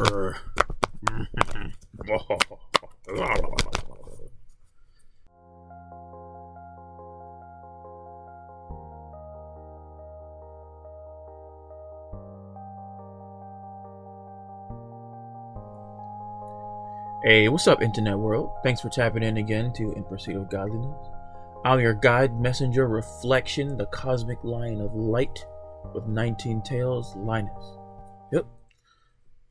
Hey, what's up, internet world? Thanks for tapping in again to In Pursuit of Godliness. I'm your guide, messenger, reflection, the cosmic lion of light with 19 tails, Linus. Yep,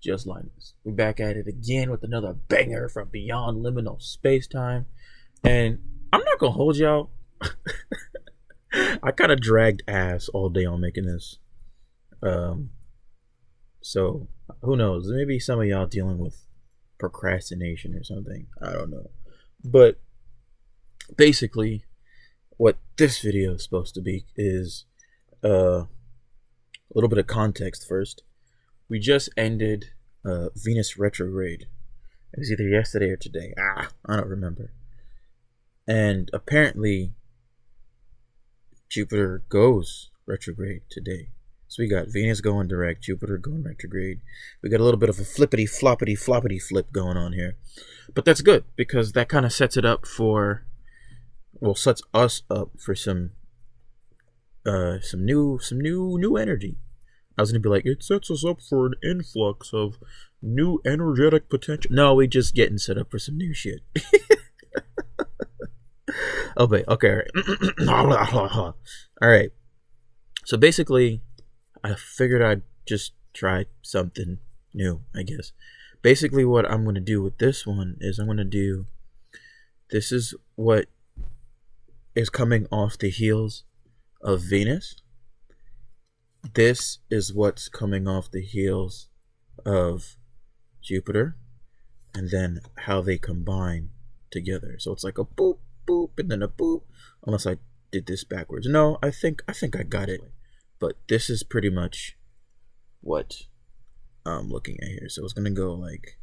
just Linus. We're back at it again with another banger from beyond liminal space-time. And I'm not gonna hold y'all. I kind of dragged ass all day on making this. So who knows? Maybe some of y'all dealing with procrastination or something. I don't know. But basically, what this video is supposed to be is a little bit of context first. We just ended Venus retrograde. It was either yesterday or today. I don't remember. And apparently, Jupiter goes retrograde today. So we got Venus going direct, Jupiter going retrograde. We got a little bit of a flippity floppity flip going on here. But that's good because that kind of sets it up for, well, sets us up for some new energy. I was gonna be like, it sets us up for an influx of new energetic potential. No, we just getting set up for some new shit. Oh wait, okay, all right. So basically, I figured I'd just try something new, I guess. Basically, what I'm going to do with this one is this is what is coming off the heels of Venus. This is what's coming off the heels of Jupiter, and then how they combine together. So it's like a boop, boop, and then a boop. Unless I did this backwards. No, I think I got it. But this is pretty much what I'm looking at here. So it's going to go like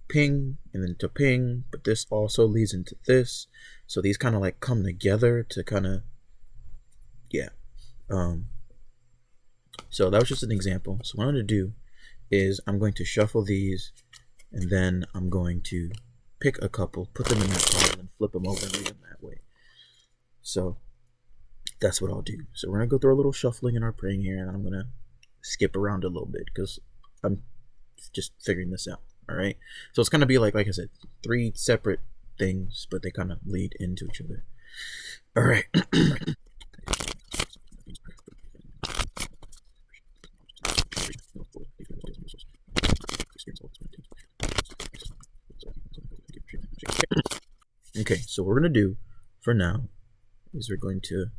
ping and then to ping, but this also leads into this. So these kind of like come together to kind of, yeah. So that was just an example. So what I'm going to do is I'm going to shuffle these, and then I'm going to pick a couple, put them in that pile, and flip them over and read them that way. So that's what I'll do. So we're going to go through a little shuffling and our praying here, and I'm going to skip around a little bit because I'm just figuring this out. All right. So it's going to be like I said, 3 separate things, but they kind of lead into each other. All right. Okay, so what we're going to do for now is we're going to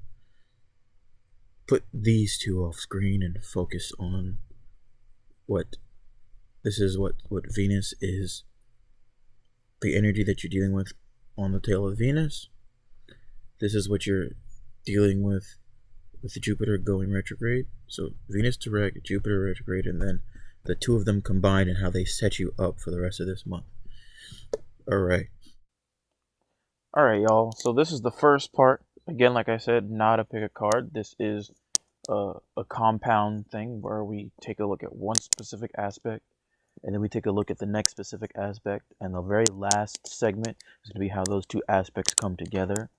put these two off screen and focus on what Venus is, the energy that you're dealing with on the tail of Venus. This is what you're dealing with the Jupiter going retrograde. So Venus direct, Jupiter retrograde, and then the two of them combined and how they set you up for the rest of this month. All right, y'all. So this is the first part. Again, like I said, not a pick a card. This is a compound thing where we take a look at one specific aspect, and then we take a look at the next specific aspect, and the very last segment is going to be how those two aspects come together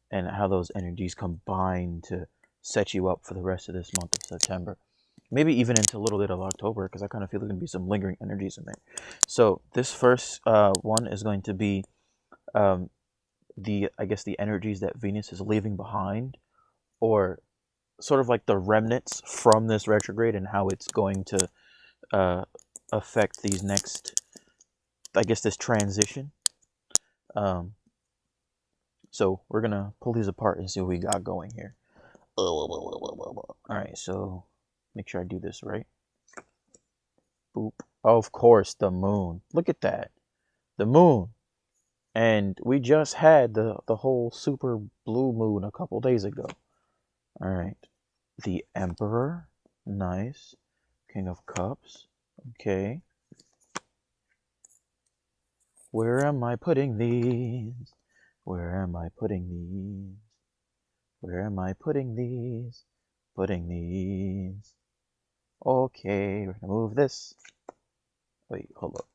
and how those energies combine to set you up for the rest of this month of September. Maybe even into a little bit of October, because I kind of feel there's going to be some lingering energies in there. So this first one is going to be the energies that Venus is leaving behind, or sort of like the remnants from this retrograde, and how it's going to affect these next, this transition. So we're gonna pull these apart and see what we got going here. All right, so make sure I do this right. Boop. Of course, the moon. Look at that, the moon. And we just had the whole super blue moon a couple days ago. All right, the Emperor, nice. King of Cups, okay. Where am I putting these? Where am I putting these? Where am I putting these? Putting these. Okay, we're gonna move this. Wait, hold up.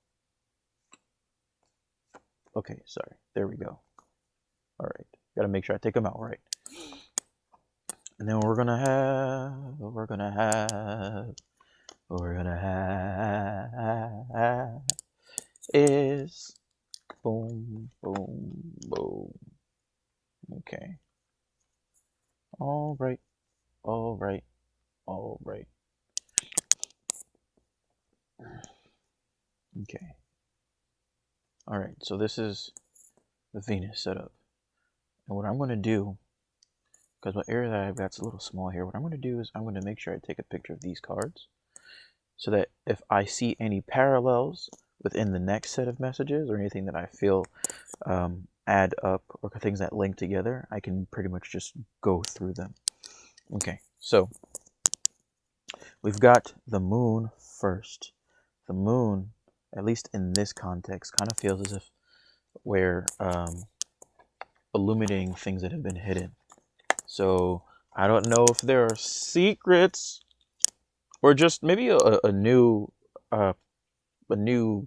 Okay, sorry. There we go. All right. Gotta make sure I take them out right. And then we're gonna have is boom, boom, boom. Okay. All right. All right. All right. Okay. All right. So this is the Venus setup. And what I'm going to do, because my area that I've got's a little small here, what I'm going to do is I'm going to make sure I take a picture of these cards so that if I see any parallels within the next set of messages or anything that I feel add up or things that link together, I can pretty much just go through them. Okay, so we've got the moon first. The moon, at least in this context, kind of feels as if we're illuminating things that have been hidden. So I don't know if there are secrets or just maybe a new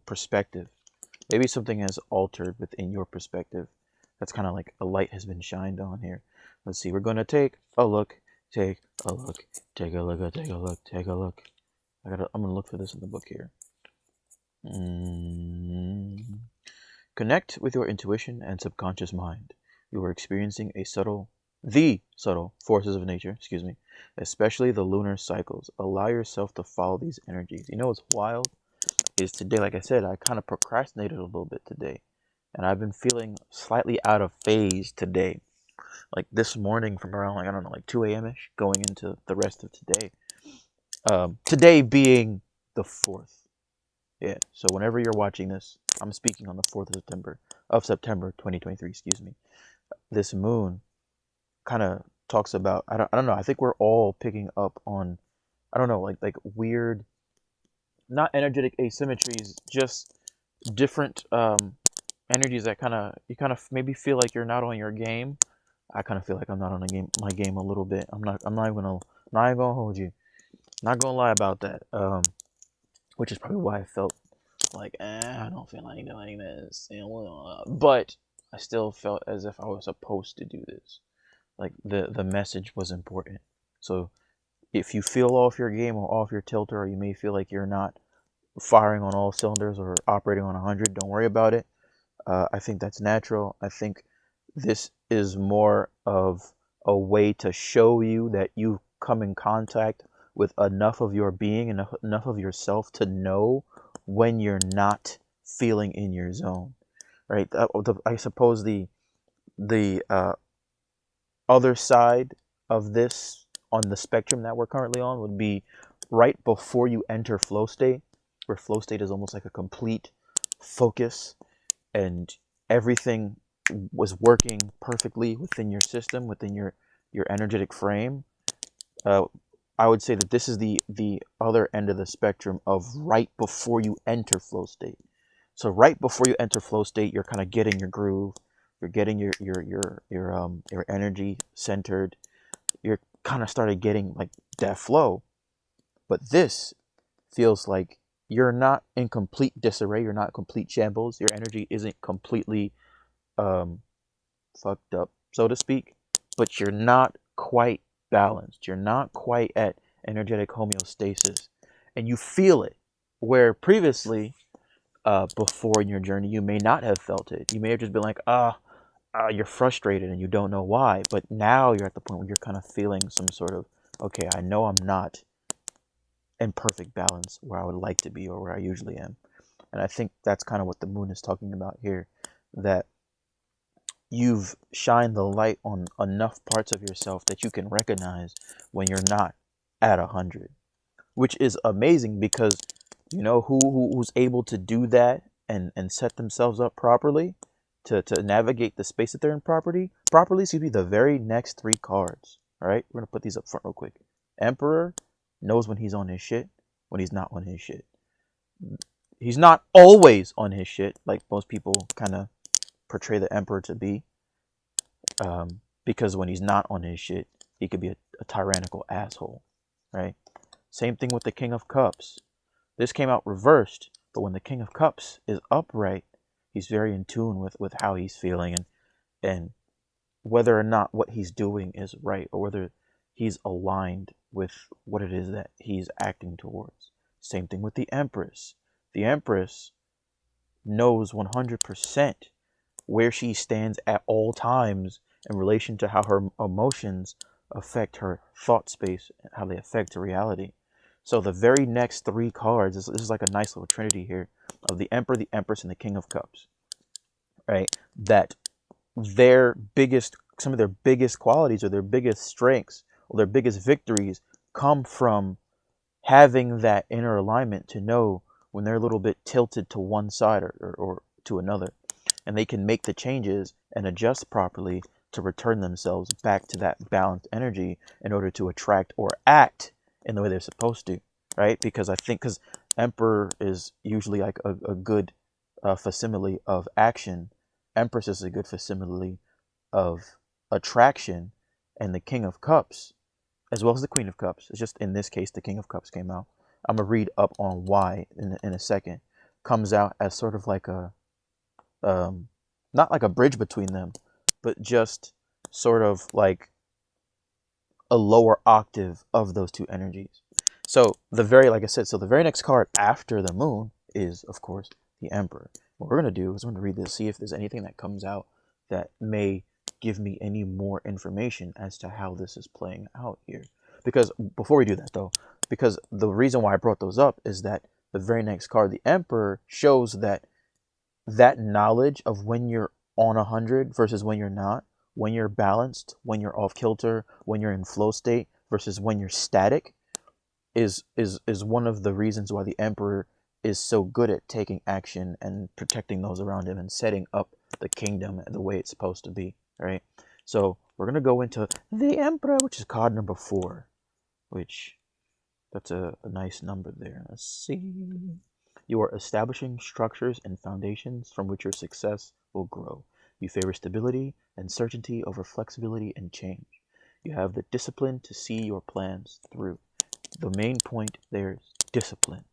perspective. Maybe something has altered within your perspective. That's kind of like a light has been shined on here. Let's see. We're going to take a look. Take a look. Take a look. Take a look. Take a look. I'm going to look for this in the book here. Connect with your intuition and subconscious mind. You are experiencing the subtle forces of nature, especially the lunar cycles. Allow yourself to follow these energies. You know what's wild is today, like I said, I kind of procrastinated a little bit today. And I've been feeling slightly out of phase today. Like this morning from around, like, I don't know, like 2 a.m.-ish, going into the rest of today. Today being the 4th. Yeah, so whenever you're watching this, I'm speaking on the 4th of September 2023, This moon kind of talks about, I don't know, I think we're all picking up on, I don't know, like weird, not energetic asymmetries, just different energies that you kind of maybe feel like you're not on your game. I kind of feel like I'm not on my game a little bit. I'm not even gonna hold you. Not gonna lie about that. Which is probably why I felt like, I don't feel like doing this. But I still felt as if I was supposed to do this. Like the message was important. So if you feel off your game or off your tilter, or you may feel like you're not firing on all cylinders or operating on 100, don't worry about it. I think that's natural. I think this is more of a way to show you that you've come in contact with enough of your being, enough of yourself to know when you're not feeling in your zone, right? I suppose the other side of this on the spectrum that we're currently on would be right before you enter flow state, where flow state is almost like a complete focus and everything was working perfectly within your system, within your energetic frame. I would say that this is the other end of the spectrum of right before you enter flow state. So right before you enter flow state, you're kind of getting your groove, you're getting your energy centered, you're kind of started getting like that flow. But this feels like you're not in complete disarray, you're not complete shambles, your energy isn't completely fucked up, so to speak, but you're not quite balanced. You're not quite at energetic homeostasis, and you feel it. Where previously, before in your journey, you may not have felt it. You may have just been like, you're frustrated and you don't know why. But now you're at the point where you're kind of feeling some sort of, okay, I know I'm not in perfect balance where I would like to be or where I usually am. And I think that's kind of what the moon is talking about here, that you've shined the light on enough parts of yourself that you can recognize when you're not at 100, which is amazing because you know who's able to do that and set themselves up properly to navigate the space that they're in properly seems to be the very next 3 cards. All right, we're gonna put these up front real quick. Emperor knows when he's on his shit, when he's not on his shit. He's not always on his shit like most people kind of portray the emperor to be, because when he's not on his shit, he could be a tyrannical asshole, right? Same thing with the King of Cups. This came out reversed, But when the King of Cups is upright, he's very in tune with how he's feeling, and whether or not what he's doing is right, or whether he's aligned with what it is that he's acting towards. Same thing with the Empress. The Empress knows 100% where she stands at all times in relation to how her emotions affect her thought space, how they affect her reality. So the very next three cards, this is like a nice little trinity here of the Emperor, the Empress, and the King of Cups, right? That some of their biggest qualities or their biggest strengths or their biggest victories come from having that inner alignment to know when they're a little bit tilted to one side or to another. And they can make the changes and adjust properly to return themselves back to that balanced energy in order to attract or act in the way they're supposed to, right? Because Emperor is usually like a good facsimile of action. Empress is a good facsimile of attraction, and the King of Cups, as well as the Queen of Cups, it's just in this case the King of Cups came out. I'm gonna read up on why in a second. Comes out as sort of like a not like a bridge between them, but just sort of like a lower octave of those two energies. So the very next card after the Moon is, of course, the Emperor. What we're gonna do is we're gonna read this, see if there's anything that comes out that may give me any more information as to how this is playing out here. Because before we do that though, because the reason why I brought those up is that the very next card, the Emperor, shows that knowledge of when you're on 100 versus when you're not, when you're balanced, when you're off kilter, when you're in flow state versus when you're static, is one of the reasons why the Emperor is so good at taking action and protecting those around him and setting up the kingdom the way it's supposed to be, right? So we're gonna go into the Emperor, which is card number 4, which that's a nice number there. Let's see. You are establishing structures and foundations from which your success will grow. You favor stability and certainty over flexibility and change. You have the discipline to see your plans through. The main point there is discipline,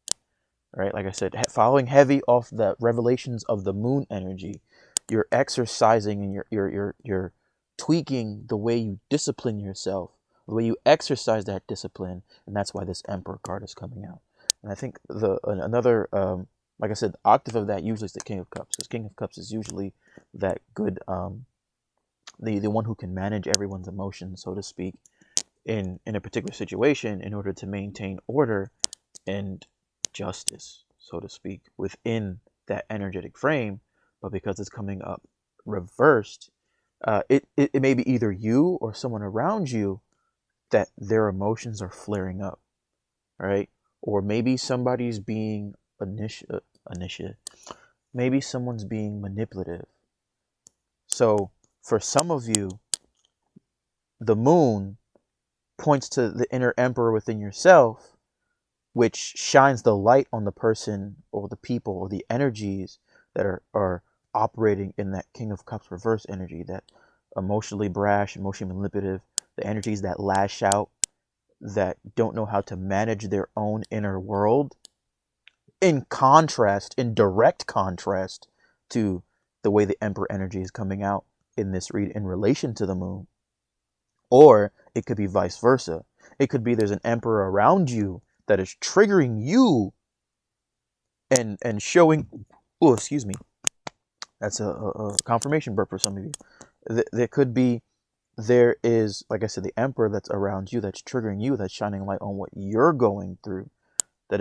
right? Like I said, following heavy off the revelations of the Moon energy, you're exercising and you're tweaking the way you discipline yourself, the way you exercise that discipline, and that's why this Emperor card is coming out. And I think another like I said, the octave of that usually is the King of Cups, because King of Cups is usually that good the one who can manage everyone's emotions, so to speak, in a particular situation in order to maintain order and justice, so to speak, within that energetic frame. But because it's coming up reversed, it may be either you or someone around you that their emotions are flaring up, right? Or maybe somebody's being initiative. Maybe someone's being manipulative. So for some of you, the Moon points to the inner Emperor within yourself, which shines the light on the person or the people or the energies that are operating in that King of Cups reverse energy, that emotionally brash, emotionally manipulative, the energies that lash out, that don't know how to manage their own inner world, in direct contrast to the way the Emperor energy is coming out in this read in relation to the Moon. Or it could be vice versa. It could be there's an Emperor around you that is triggering you and showing, oh, excuse me, that's a confirmation burp for some of you. There could be, there is, like I said, the Emperor that's around you, that's triggering you, that's shining light on what you're going through, that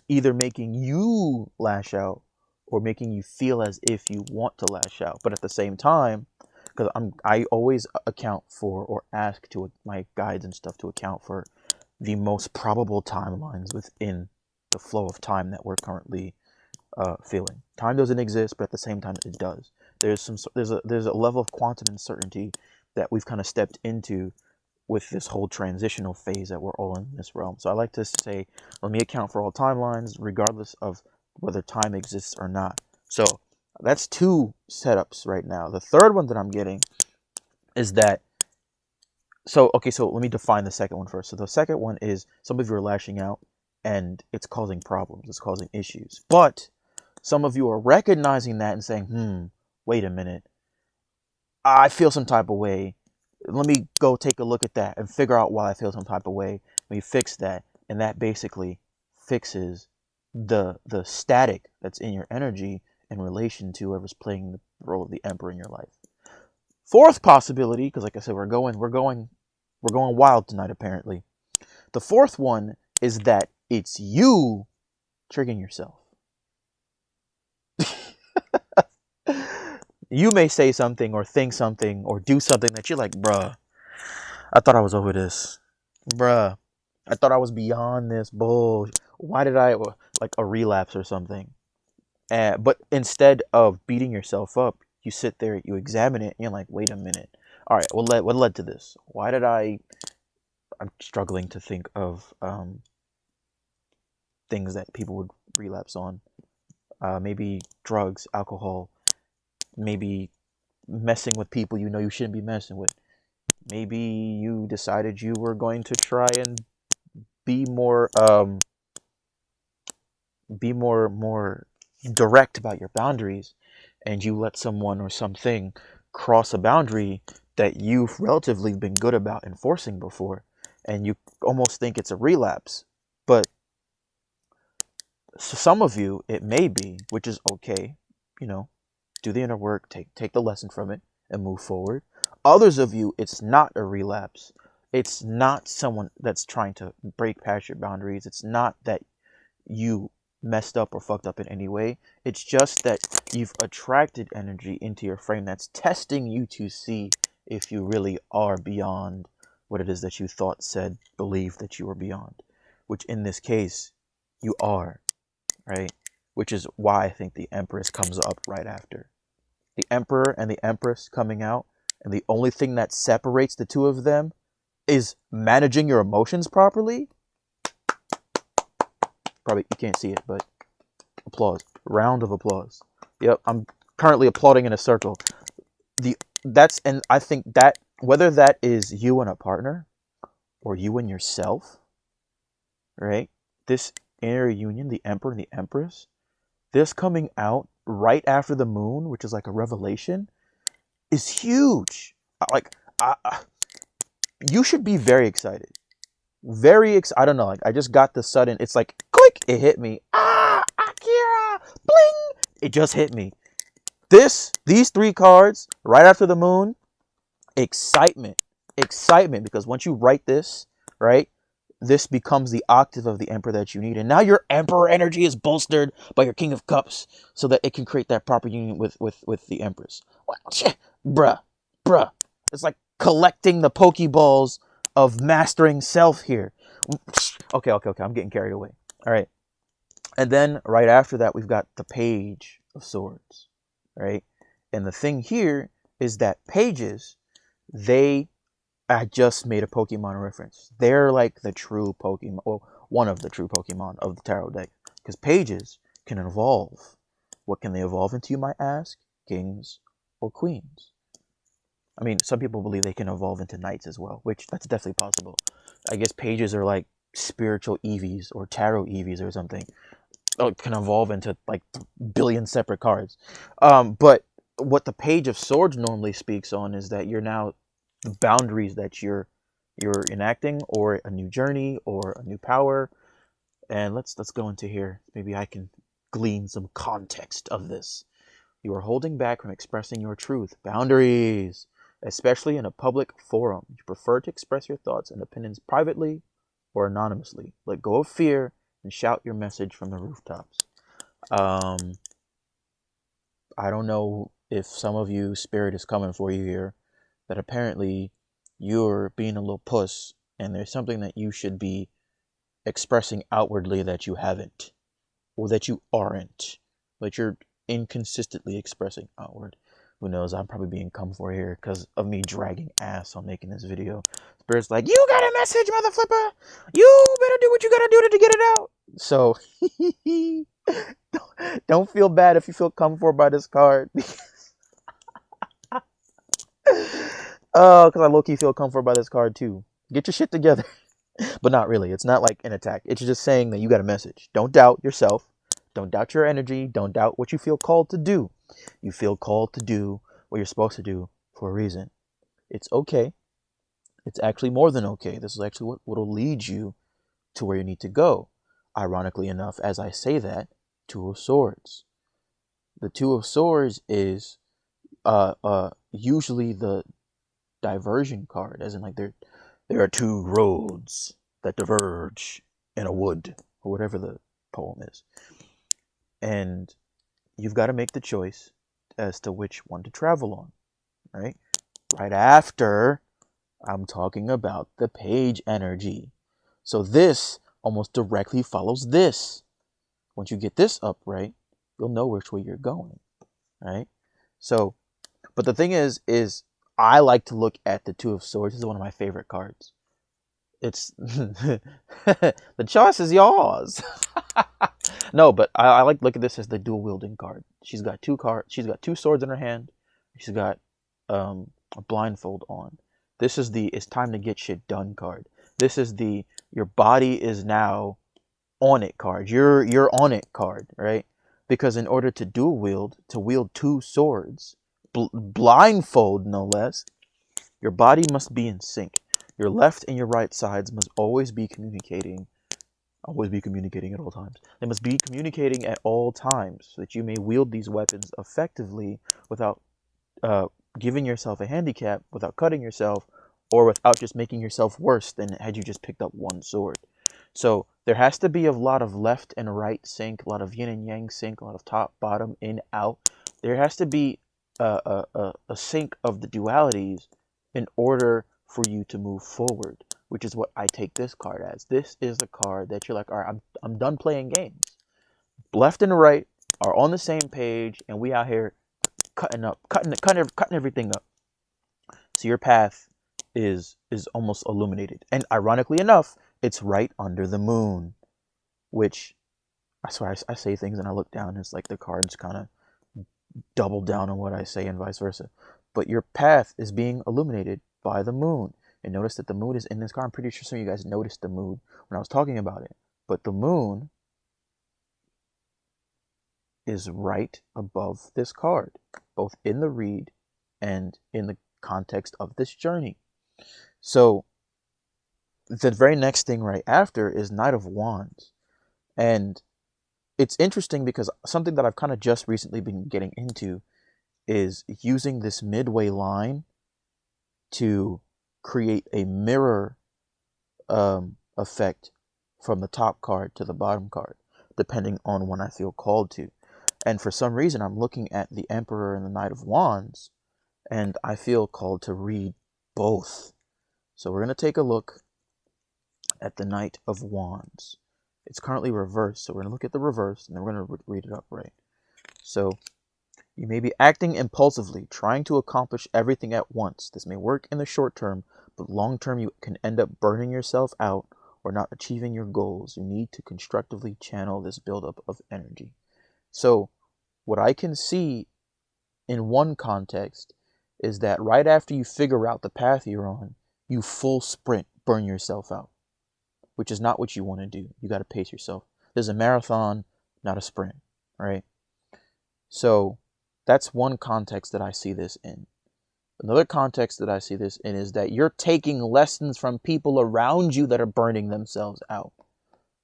either making you lash out or making you feel as if you want to lash out. But at the same time, because I always account for, or ask to my guides and stuff to account for the most probable timelines within the flow of time that we're currently feeling. Time doesn't exist, but at the same time it does. There's a level of quantum uncertainty that we've kind of stepped into with this whole transitional phase that we're all in this realm. So I like to say, let me account for all timelines, regardless of whether time exists or not. So that's 2 setups right now. The third one that I'm getting is that, so let me define the second one first. So the second one is some of you are lashing out and it's causing problems. It's causing issues. But some of you are recognizing that and saying, wait a minute. I feel some type of way. Let me go take a look at that and figure out why I feel some type of way. Let me fix that. And that basically fixes the static that's in your energy in relation to whoever's playing the role of the emperor in your life. Fourth possibility, because like I said, we're going wild tonight apparently. The fourth one is that it's you triggering yourself. You may say something or think something or do something that you're like, bruh, I thought I was over this. Bruh, I thought I was beyond this bull. Why did I, like a relapse or something? But instead of beating yourself up, you sit there, you examine it, and you're like, wait a minute. All right, what led to this? Why did I'm struggling to think of things that people would relapse on. Maybe drugs, alcohol, maybe messing with people you know you shouldn't be messing with. Maybe you decided you were going to try and be more direct about your boundaries, and you let someone or something cross a boundary that you've relatively been good about enforcing before, and you almost think it's a relapse. But some of you, it may be, which is okay, do the inner work, take the lesson from it and move forward. Others of you, it's not a relapse. It's not someone that's trying to break past your boundaries. It's not that you messed up or fucked up in any way. It's just that you've attracted energy into your frame that's testing you to see if you really are beyond what it is that you thought, said, believed that you were beyond, which in this case you are, right? Which is why I think the Empress comes up right after. The Emperor and the Empress coming out, and the only thing that separates the two of them is managing your emotions properly. Probably you can't see it, but applause. Round of applause. Yep, I'm currently applauding in a circle. And I think that whether that is you and a partner or you and yourself, right? This inner union, the Emperor and the Empress, this coming out right after the moon, which is like a revelation, is huge. You should be very excited. I don't know, like I just got the sudden, it's like click, it hit me. Akira, bling, it just hit me. These three cards right after the moon, excitement, because once you write this, right, this becomes the octave of the Emperor that you need, and now your Emperor energy is bolstered by your King of Cups, so that it can create that proper union with the Empress. Bruh, it's like collecting the Pokeballs of mastering self here. Okay, I'm getting carried away. All right, and then right after that, we've got the Page of Swords, right? And the thing here is that pages, I just made a Pokemon reference. They're like the true Pokemon, well, one of the true Pokemon of the tarot deck, because pages can evolve. What can they evolve into, you might ask? Kings or queens. I mean, some people believe they can evolve into knights as well, which that's definitely possible. I guess pages are like spiritual Eevees or tarot Eevees or something. It can evolve into like billion separate cards. But what the Page of Swords normally speaks on is that you're now the boundaries that you're enacting, or a new journey, or a new power. And let's go into here. Maybe I can glean some context of this. You are holding back from expressing your truth. Boundaries, especially in a public forum. You prefer to express your thoughts and opinions privately or anonymously. Let go of fear and shout your message from the rooftops. I don't know if some of you, Spirit is coming for you here, that apparently you're being a little puss, and there's something that you should be expressing outwardly that you haven't, or that you aren't, but you're inconsistently expressing outward. Who knows? I'm probably being come for here because of me dragging ass on making this video. Spirit's like, you got a message, mother flipper. You better do what you gotta do to get it out. So don't feel bad if you feel come for by this card. Because I low-key feel comforted by this card too. Get your shit together. But not really. It's not like an attack. It's just saying that you got a message. Don't doubt yourself. Don't doubt your energy. Don't doubt what you feel called to do. You feel called to do what you're supposed to do for a reason. It's okay. It's actually more than okay. This is actually what will lead you to where you need to go. Ironically enough, as I say that, Two of Swords. The Two of Swords is usually the diversion card, as in like there are two roads that diverge in a wood, or whatever the poem is. And you've got to make the choice as to which one to travel on, right? Right after, I'm talking about the page energy. So this almost directly follows this. Once you get this upright, you'll know which way you're going, right? So, but the thing is I like to look at the Two of Swords. This is one of my favorite cards. It's the choice is yours. No, but I like to look at this as the dual wielding card. She's got two swords in her hand. She's got a blindfold on. This is the it's time to get shit done card. This is the your body is now on it card. You're on it card, right? Because in order to wield two swords, blindfold no less, your body must be in sync. Your left and your right sides must always be communicating at all times. They must be communicating at all times so that you may wield these weapons effectively without giving yourself a handicap, without cutting yourself, or without just making yourself worse than had you just picked up one sword. So there has to be a lot of left and right sync, a lot of yin and yang sync, a lot of top, bottom, in, out. There has to be a sync of the dualities in order for you to move forward, which is what I take this card as. This is a card that you're like, all right, I'm done playing games. Left and right are on the same page, and we out here cutting everything up. So your path is almost illuminated, and ironically enough, it's right under the moon, which I swear I say things and I look down and it's like the cards kind of double down on what I say and vice versa. But your path is being illuminated by the moon. And notice that the moon is in this card. I'm pretty sure some of you guys noticed the moon when I was talking about it. But the moon is right above this card, both in the read and in the context of this journey. So the very next thing right after is Knight of Wands. And it's interesting because something that I've kind of just recently been getting into is using this midway line to create a mirror effect from the top card to the bottom card, depending on when I feel called to. And for some reason, I'm looking at the Emperor and the Knight of Wands, and I feel called to read both. So we're going to take a look at the Knight of Wands. It's currently reversed, so we're going to look at the reverse, and then we're going to read it upright. So, you may be acting impulsively, trying to accomplish everything at once. This may work in the short term, but long term you can end up burning yourself out or not achieving your goals. You need to constructively channel this buildup of energy. So, what I can see in one context is that right after you figure out the path you're on, you full sprint, burn yourself out, which is not what you want to do. You got to pace yourself. There's a marathon, not a sprint, right? So that's one context that I see this in. Another context that I see this in is that you're taking lessons from people around you that are burning themselves out,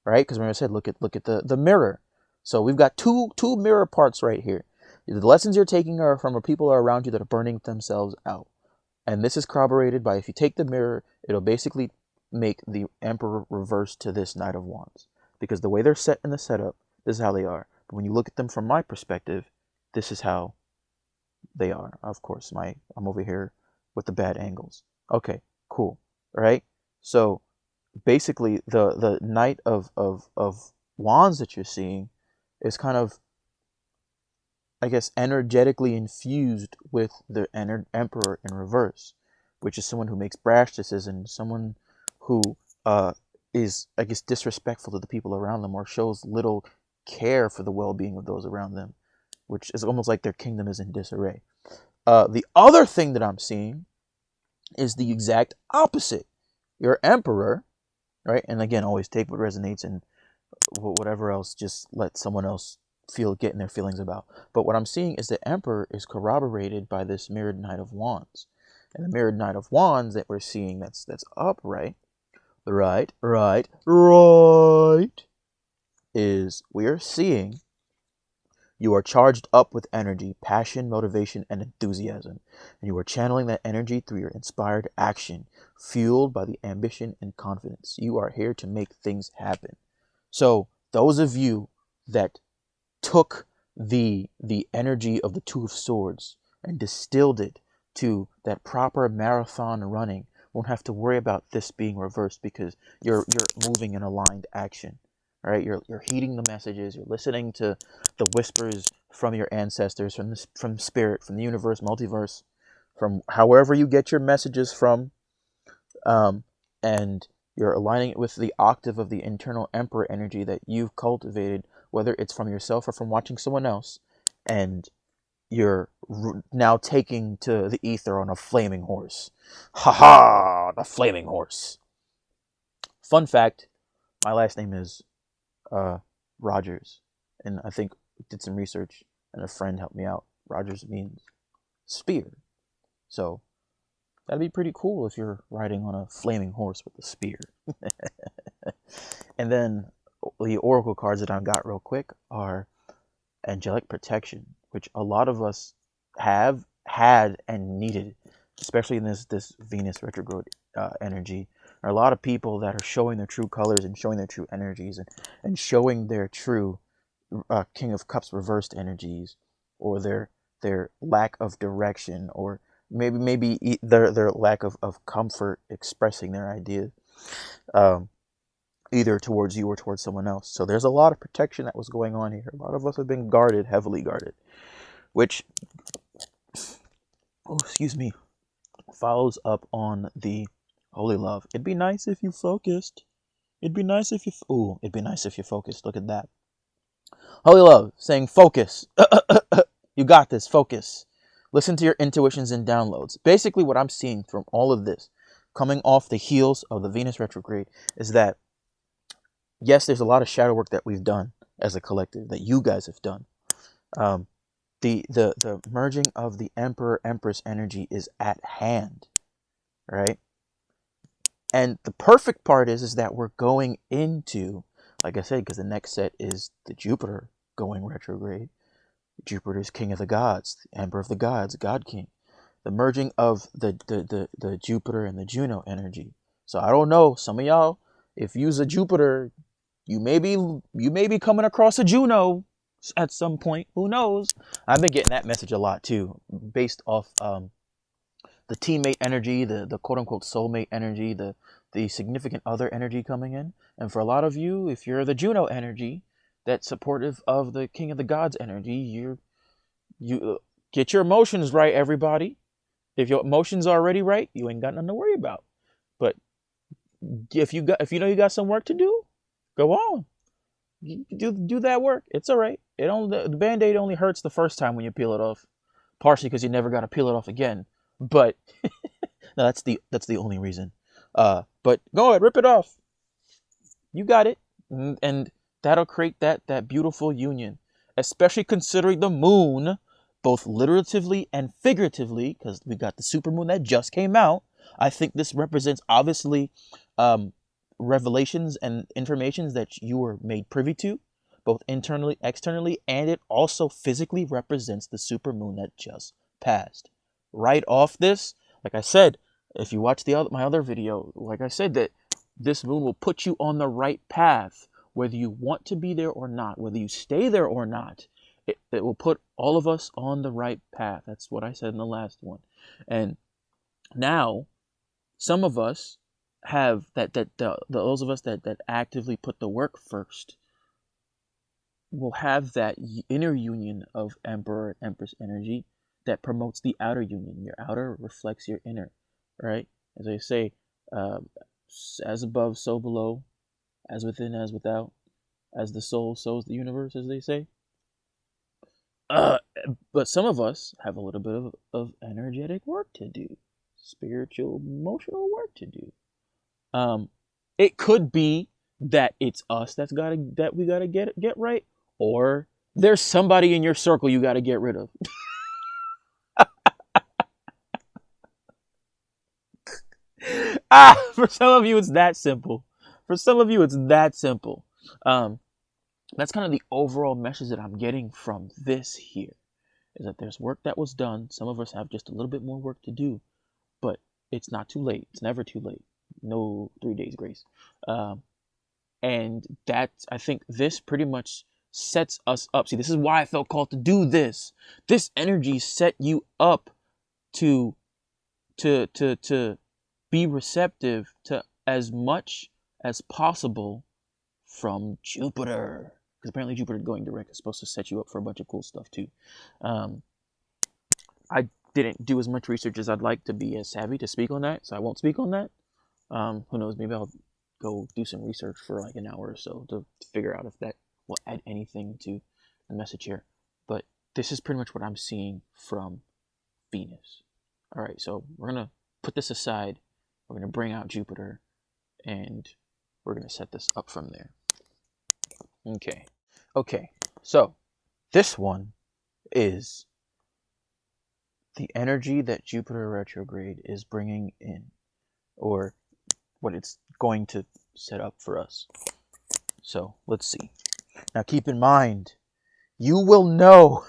right? Because remember I said, look at the mirror. So we've got two mirror parts right here. The lessons you're taking are from people around you that are burning themselves out. And this is corroborated by, if you take the mirror, it'll basically make the Emperor reverse to this Knight of Wands. Because the way they're set in the setup, this is how they are. But when you look at them from my perspective, this is how they are. Of course, I'm over here with the bad angles. Okay, cool. All right? So basically the Knight of Wands that you're seeing is kind of, I guess, energetically infused with the Emperor in reverse, which is someone who makes brash decisions, someone who is, I guess, disrespectful to the people around them or shows little care for the well-being of those around them, which is almost like their kingdom is in disarray. The other thing that I'm seeing is the exact opposite. Your Emperor right? And again, always take what resonates, and whatever else, just let someone else get in their feelings about. But what I'm seeing is the Emperor is corroborated by this mirrored Knight of Wands. And the mirrored Knight of Wands that we're seeing that's upright, right, is we are seeing you are charged up with energy, passion, motivation, and enthusiasm. And you are channeling that energy through your inspired action, fueled by the ambition and confidence. You are here to make things happen. So those of you that took the energy of the Two of Swords and distilled it to that proper marathon running won't have to worry about this being reversed, because you're moving in aligned action. All right, you're heeding the messages, you're listening to the whispers from your ancestors, from spirit, from the universe, multiverse, from however you get your messages from, and you're aligning it with the octave of the internal Emperor energy that you've cultivated, whether it's from yourself or from watching someone else, and you're now taking to the ether on a flaming horse. Ha ha! The flaming horse. Fun fact: my last name is Rogers, and I think did some research, and a friend helped me out. Rogers means spear, so that'd be pretty cool if you're riding on a flaming horse with a spear. And then the oracle cards that I got real quick are angelic protection, which a lot of us have had and needed, especially in this Venus retrograde energy. There are a lot of people that are showing their true colors and showing their true energies, and showing their true King of Cups reversed energies, or their lack of direction, or maybe their lack of comfort expressing their ideas, either towards you or towards someone else. So there's a lot of protection that was going on here. A lot of us have been guarded, heavily guarded, which, excuse me, follows up on the holy love. It'd be nice if you focused. It'd be nice if you focused. Look at that. Holy love saying focus. You got this. Focus. Listen to your intuitions and downloads. Basically, what I'm seeing from all of this, coming off the heels of the Venus retrograde, is that yes, there's a lot of shadow work that we've done as a collective, that you guys have done. The merging of the Emperor Empress energy is at hand, right? And the perfect part is that we're going into, like I said, because the next set is the Jupiter going retrograde. Jupiter is king of the gods, the emperor of the gods, God king. The merging of the Jupiter and the Juno energy. So I don't know, some of y'all, if you use a Jupiter, you may be coming across a Juno at some point. Who knows? I've been getting that message a lot too, based off the teammate energy, the quote unquote soulmate energy, the significant other energy coming in. And for a lot of you, if you're the Juno energy, that's supportive of the King of the Gods energy, you get your emotions right, everybody. If your emotions are already right, you ain't got nothing to worry about. But if you know you got some work to do, go on. Do that work. It's all right. The Band-Aid only hurts the first time when you peel it off, partially because you never got to peel it off again. But no, that's the only reason. But go ahead, rip it off. You got it, and that'll create that beautiful union, especially considering the moon, both literatively and figuratively, because we got the supermoon that just came out. I think this represents obviously revelations and informations that you were made privy to, both internally, externally, and it also physically represents the supermoon that just passed. Right off this, like I said, if you watch my other video, like I said, that this moon will put you on the right path, whether you want to be there or not, whether you stay there or not. It will put all of us on the right path. That's what I said in the last one. And now, some of us have those of us that actively put the work first will have that inner union of Emperor and Empress energy that promotes the outer union. Your outer reflects your inner, right? As I say, as above, so below, as within, as without, as the soul sows the universe, as they say. But some of us have a little bit of energetic work to do, spiritual, emotional work to do. It could be that it's us that we gotta get right, or there's somebody in your circle you gotta get rid of. For some of you, it's that simple. For some of you, it's that simple. Um, that's kind of the overall message that I'm getting from this here is that there's work that was done. Some of us have just a little bit more work to do, but it's not too late. It's never too late. No 3 days grace. Um, and that, I think this pretty much sets us up. See, this is why I felt called to do this. This energy set you up to to be receptive to as much as possible from Jupiter. Because apparently Jupiter going direct is supposed to set you up for a bunch of cool stuff too. Um, I didn't do as much research as I'd like to be as savvy to speak on that, so I won't speak on that. Who knows? Maybe I'll go do some research for like an hour or so to figure out if that will add anything to the message here. But this is pretty much what I'm seeing from Venus. All right, so we're gonna put this aside. We're gonna bring out Jupiter, and we're gonna set this up from there. Okay. So this one is the energy that Jupiter retrograde is bringing in, or what it's going to set up for us. So let's see. Now keep in mind, you will know,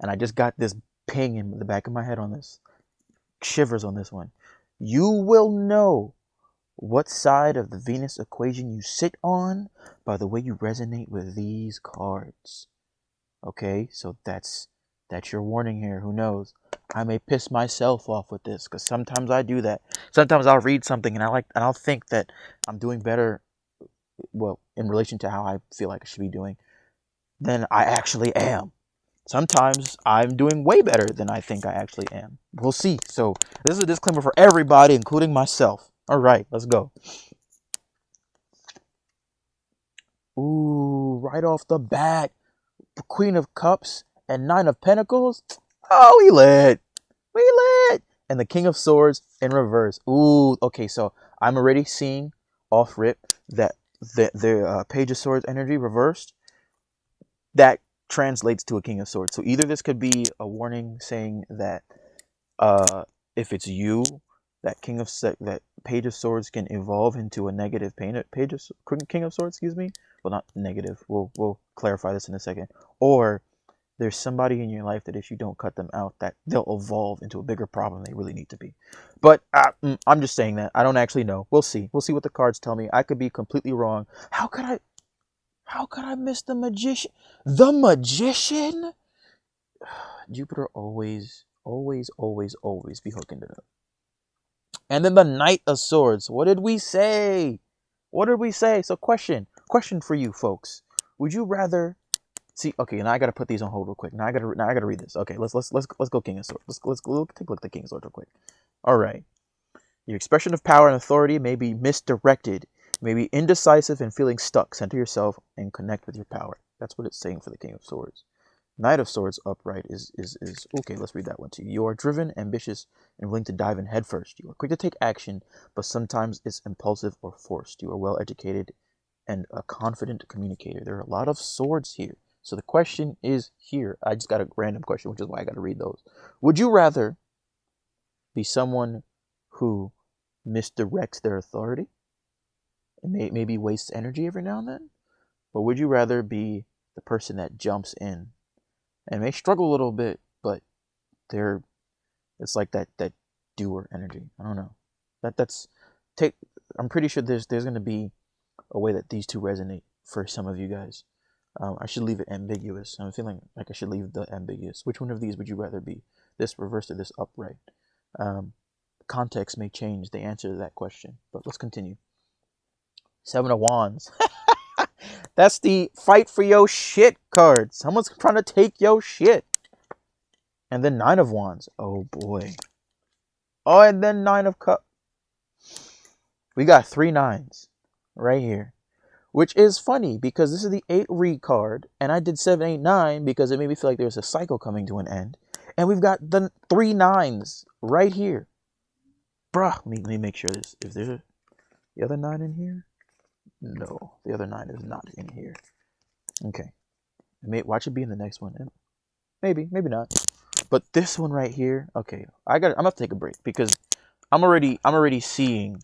and I just got this ping in the back of my head on this, shivers on this one. You will know what side of the Venus equation you sit on by the way you resonate with these cards. Okay, so that's your warning here. Who knows? I may piss myself off with this because sometimes I do that. Sometimes I'll read something and I'll think that I'm doing better, well, in relation to how I feel like I should be doing, than I actually am. Sometimes I'm doing way better than I think I actually am. We'll see. So this is a disclaimer for everybody, including myself. All right, let's go. Ooh, right off the bat, the Queen of Cups and Nine of Pentacles. Oh, we lit. And the King of Swords in reverse. Ooh, okay, so I'm already seeing off rip that the Page of Swords energy reversed. That translates to a King of Swords. So either this could be a warning saying that if it's you, that that Page of Swords can evolve into a negative King of Swords, excuse me. Well, not negative. We'll clarify this in a second. Or there's somebody in your life that if you don't cut them out, that they'll evolve into a bigger problem they really need to be. But I'm just saying that. I don't actually know. We'll see. We'll see what the cards tell me. I could be completely wrong. How could I miss the Magician? The Magician? Jupiter always be hooking it up. And then the Knight of Swords. What did we say? So question for you folks. Would you rather see? Okay, now I gotta put these on hold real quick. Now I gotta read this. Okay, let's go King of Swords. Let's take a look at the King of Swords real quick. All right. Your expression of power and authority may be misdirected, may be indecisive and feeling stuck. Center yourself and connect with your power. That's what it's saying for the King of Swords. Knight of Swords upright is okay. Let's read that one too. You are driven, ambitious, and willing to dive in headfirst. You are quick to take action, but sometimes it's impulsive or forced. You are well educated and a confident communicator. There are a lot of swords here. So the question is here. I just got a random question, which is why I got to read those. Would you rather be someone who misdirects their authority and maybe wastes energy every now and then? Or would you rather be the person that jumps in and may struggle a little bit, but it's like that doer energy? I don't know. I'm pretty sure there's going to be a way that these two resonate for some of you guys. I should leave it ambiguous. I'm feeling like I should leave the ambiguous. Which one of these would you rather be? This reversed or this upright? Context may change the answer to that question, but let's continue. Seven of Wands. That's the fight for your shit card. Someone's trying to take your shit. And then Nine of Wands. Oh boy. Oh, and then Nine of Cups. We got 3 nines right here. Which is funny because this is the 8 read card. And I did 7, 8, 9 because it made me feel like there was a cycle coming to an end. And we've got the 3 nines right here. Bruh, let me make sure this. Is there the other 9 in here? No, the other 9 is not in here. Okay. Watch it be in the next one. Maybe not. But this one right here, okay. I'm gonna have to take a break because I'm already seeing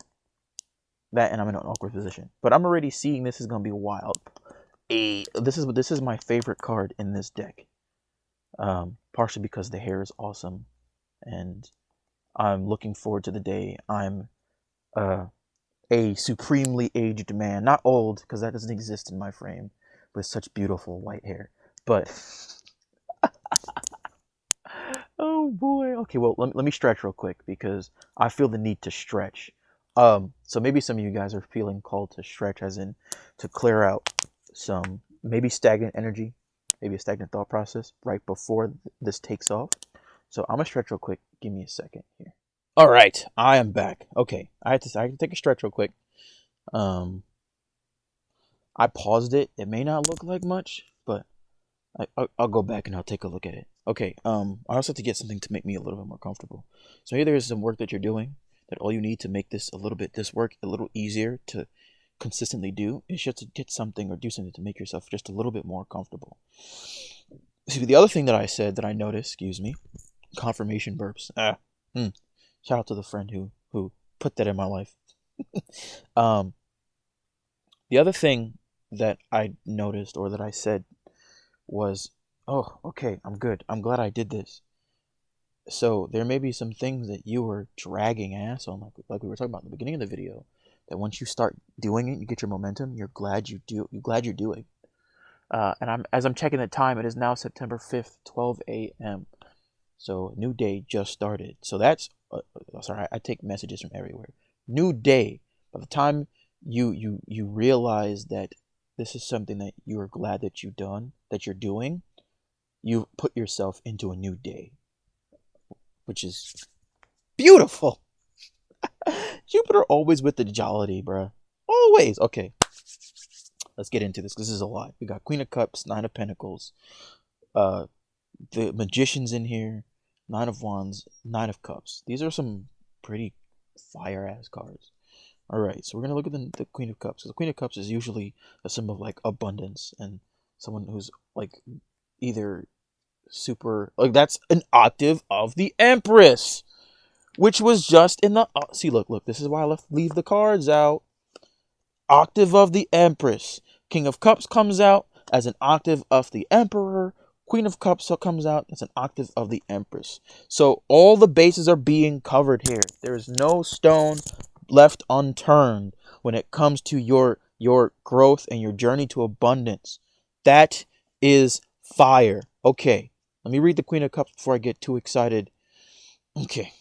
that, and I'm in an awkward position. But I'm already seeing this is gonna be wild. This is my favorite card in this deck. Partially because the hair is awesome, and I'm looking forward to the day I'm a supremely aged man. Not old, because that doesn't exist in my frame, with such beautiful white hair. But oh boy. Okay, well let me stretch real quick because I feel the need to stretch. So maybe some of you guys are feeling called to stretch, as in to clear out some maybe stagnant energy, maybe a stagnant thought process right before this takes off. So I'm gonna stretch real quick. Give me a second here. All right, I am back. Okay, I had to take a stretch real quick. I paused it. It may not look like much, but I'll go back and I'll take a look at it. Okay. I also have to get something to make me a little bit more comfortable. So here there is some work that you're doing that all you need to make this work a little easier to consistently do is just to get something or do something to make yourself just a little bit more comfortable. See, the other thing that I said that I noticed, excuse me, confirmation burps. Shout out to the friend who put that in my life. The other thing that I noticed or that I said was, oh, okay, I'm good. I'm glad I did this. So there may be some things that you were dragging ass on, like we were talking about in the beginning of the video, that once you start doing it, you get your momentum. You're glad you're doing. And as I'm checking the time, it is now September 5th, 12 a.m. So new day just started. So that's sorry, I take messages from everywhere. New day. By the time you realize that this is something that you are glad that you're doing, you put yourself into a new day, which is beautiful. Jupiter always with the jollity, bruh. Always. Okay, let's get into this because this is a lot. We got Queen of Cups, 9 of Pentacles, the Magician's in here, 9 of Wands, 9 of Cups. These are some pretty fire ass cards. All right, so we're gonna look at the Queen of Cups. The Queen of Cups is usually a symbol of like abundance and someone who's like either super, like that's an octave of the Empress, which was just in the see. Look. This is why I leave the cards out. Octave of the Empress. King of Cups comes out as an octave of the Emperor. Queen of Cups comes out as an octave of the Empress. So all the bases are being covered here. There is no stone left unturned when it comes to your growth and your journey to abundance. That is fire. Okay, let me read the Queen of Cups before I get too excited. Okay.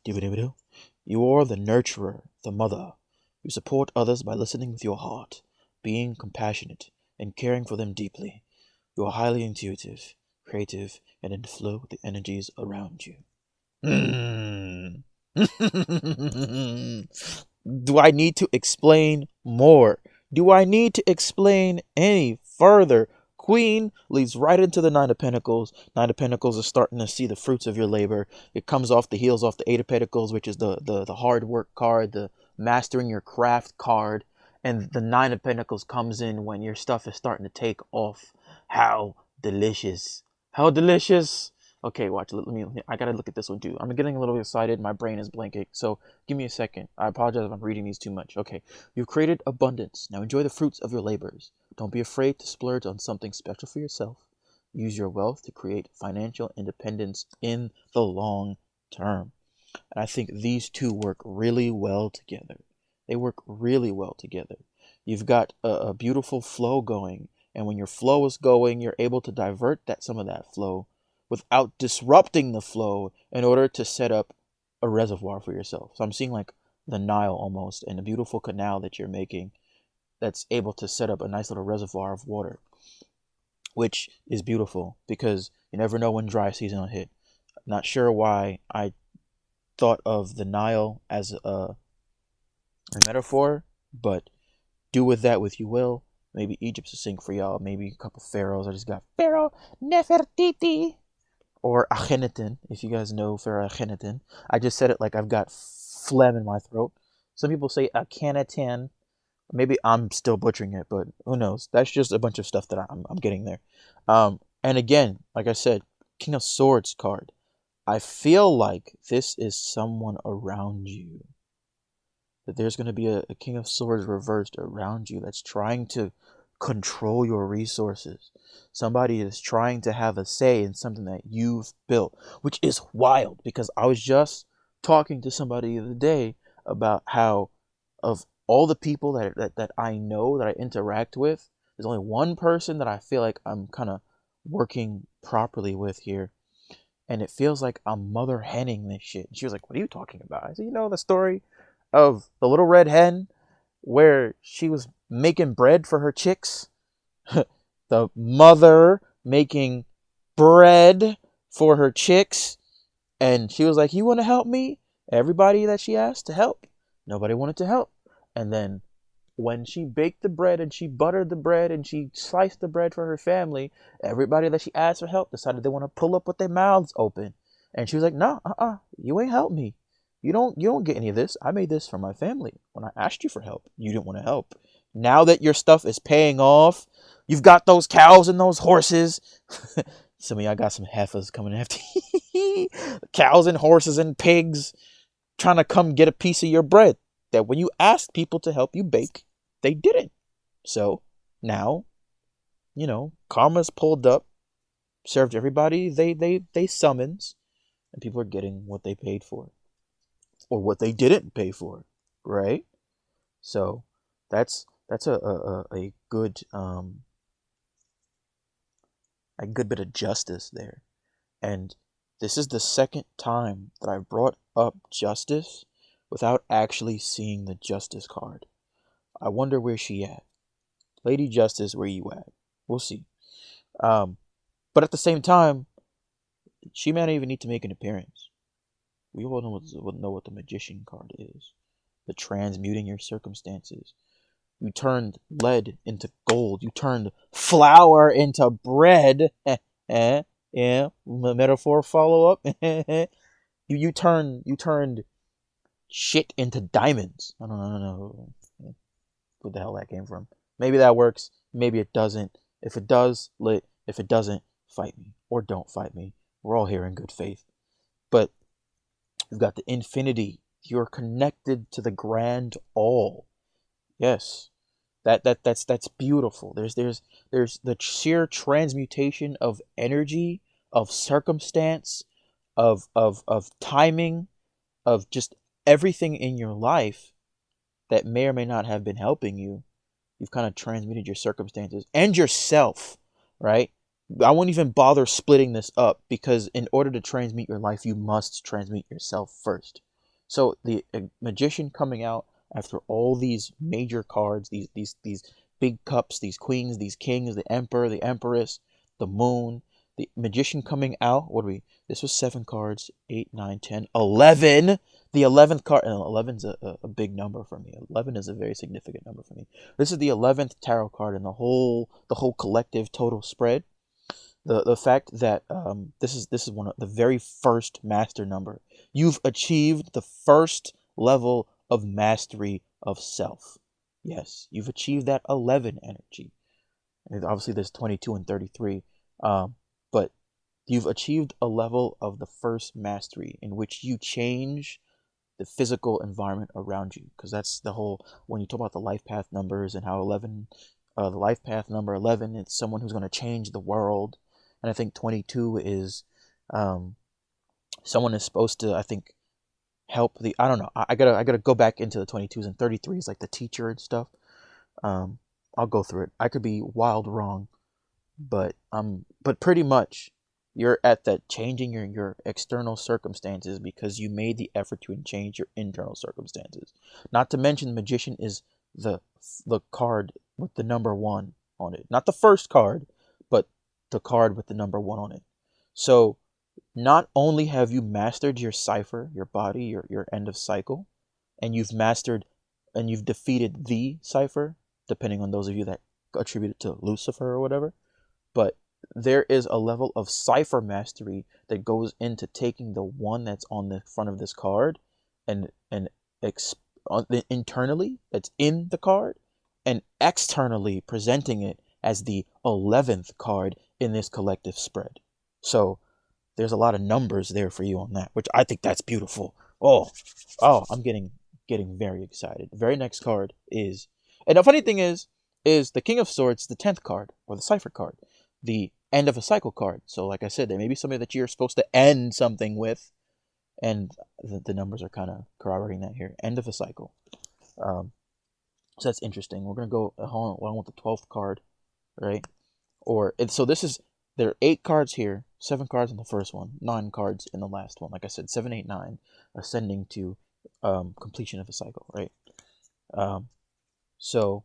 You are the nurturer, the mother. You support others by listening with your heart, being compassionate, and caring for them deeply. You are highly intuitive, creative, and in flow with the energies around you. Do I need to explain more? Do I need to explain any further? Queen leads right into the 9 of Pentacles. 9 of Pentacles is starting to see the fruits of your labor. It comes off the heels off the 8 of Pentacles, which is the hard work card, the mastering your craft card. And the 9 of Pentacles comes in when your stuff is starting to take off. How delicious. How delicious. Okay, watch. I gotta look at this one too. I'm getting a little excited. My brain is blanking. So give me a second. I apologize if I'm reading these too much. Okay. You've created abundance. Now enjoy the fruits of your labors. Don't be afraid to splurge on something special for yourself. Use your wealth to create financial independence in the long term. And I think these two work really well together. They work really well together. You've got a beautiful flow going. And when your flow is going, you're able to divert some of that flow without disrupting the flow in order to set up a reservoir for yourself. So I'm seeing like the Nile almost, and a beautiful canal that you're making that's able to set up a nice little reservoir of water, which is beautiful because you never know when dry season will hit. Not sure why I thought of the Nile as a metaphor, but do with that what you will. Maybe Egypt's a sink for y'all. Maybe a couple pharaohs. I just got Pharaoh Nefertiti. Or Akhenaten, if you guys know Pharaoh Akhenaten. I just said it like I've got phlegm in my throat. Some people say Akhenaten. Maybe I'm still butchering it, but who knows? That's just a bunch of stuff that I'm getting there. And again, like I said, King of Swords card. I feel like this is someone around you. That there's going to be a King of Swords reversed around you that's trying to control your resources. Somebody is trying to have a say in something that you've built, which is wild because I was just talking to somebody the other day about how, of all the people that I know, that I interact with, there's only one person that I feel like I'm kind of working properly with here. And it feels like I'm mother henning this shit. And she was like, "What are you talking about?" I said, "You know the story of the little red hen where she was making bread for her chicks? The mother making bread for her chicks. And she was like, 'You want to help me?' Everybody that she asked to help, nobody wanted to help. And then when she baked the bread and she buttered the bread and she sliced the bread for her family, everybody that she asked for help decided they want to pull up with their mouths open. And she was like, 'No, you ain't help me. You don't get any of this. I made this for my family. When I asked you for help, you didn't want to help. Now that your stuff is paying off, you've got those cows and those horses.'" Some of y'all got some heifers coming after you. Cows and horses and pigs trying to come get a piece of your bread that when you asked people to help you bake, they didn't. So now, karma's pulled up, served everybody they summons, and people are getting what they paid for or what they didn't pay for, right? So that's a good a good bit of justice there. And this is the second time that I've brought up justice without actually seeing the justice card. I wonder where she at. Lady Justice, where you at? We'll see. But at the same time, she may not even need to make an appearance. We all know what the Magician card is. The transmuting your circumstances. You turned lead into gold. You turned flour into bread. Yeah, metaphor follow up. you turned shit into diamonds. I don't know what the hell that came from. Maybe that works. Maybe it doesn't. If it does, lit. If it doesn't, fight me or don't fight me. We're all here in good faith. But you've got the infinity. You're connected to the grand all. Yes. That's beautiful. There's the sheer transmutation of energy, of circumstance, of timing, of just everything in your life that may or may not have been helping you. You've kind of transmuted your circumstances and yourself, right? I won't even bother splitting this up because in order to transmute your life, you must transmute yourself first. So the magician coming out after all these major cards, these big cups, these queens, these kings, the emperor, the empress, the moon, the magician coming out. What are we? This was 7 cards, 8, 9, 10, 11. The 11th card, and 11's a big number for me. 11 is a very significant number for me. This is the 11th tarot card in the whole collective total spread. The fact that this is one of the very first master number. You've achieved the first level of mastery of self. Yes, you've achieved that 11 energy. And obviously, there's 22 and 33, but you've achieved a level of the first mastery in which you change the physical environment around you, because that's the whole, when you talk about the life path numbers and how 11, the life path number 11, it's someone who's going to change the world. And I think 22 is someone is supposed to, I think, help the, I don't know, I gotta go back into the 22s, and 33 is like the teacher and stuff. I'll go through it. I could be wild wrong, but pretty much you're at that changing your external circumstances because you made the effort to change your internal circumstances. Not to mention, the magician is the card with the number 1 on it. Not the first card, but the card with the number 1 on it. So not only have you mastered your cipher, your body, your end of cycle, and you've mastered and you've defeated the cipher, depending on those of you that attribute it to Lucifer or whatever, but there is a level of cipher mastery that goes into taking the one that's on the front of this card and internally that's in the card and externally presenting it as the 11th card in this collective spread. So there's a lot of numbers there for you on that, which I think that's beautiful. I'm getting very excited. The very next card is, and the funny thing is the King of Swords, the 10th card, or the Cipher card, the end of a cycle card. So like I said, there may be something that you're supposed to end something with, and the numbers are kind of corroborating that here. End of a cycle. So that's interesting. We're gonna go along with the 12th card, right? So this is, there are 8 cards here, 7 cards in the first one, 9 cards in the last one. Like I said, 7, 8, 9, ascending to completion of the cycle, right? So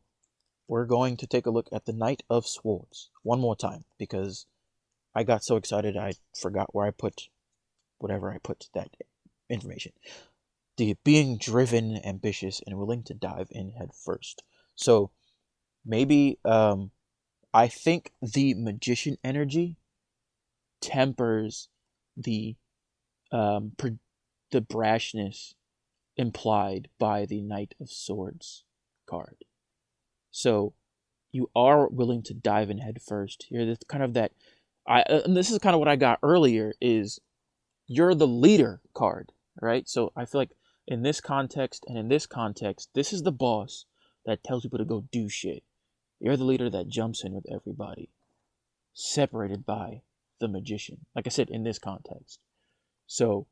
we're going to take a look at the Knight of Swords one more time, because I got so excited I forgot where I put whatever I put that information. The being driven, ambitious, and willing to dive in head first. So maybe I think the magician energy tempers the brashness implied by the Knight of Swords card. So you are willing to dive in head first. You're kind of that. And this is kind of what I got earlier. Is you're the leader card, right? So I feel like in this context and in this context, this is the boss that tells people to go do shit. You're the leader that jumps in with everybody, separated by the magician. Like I said, in this context. So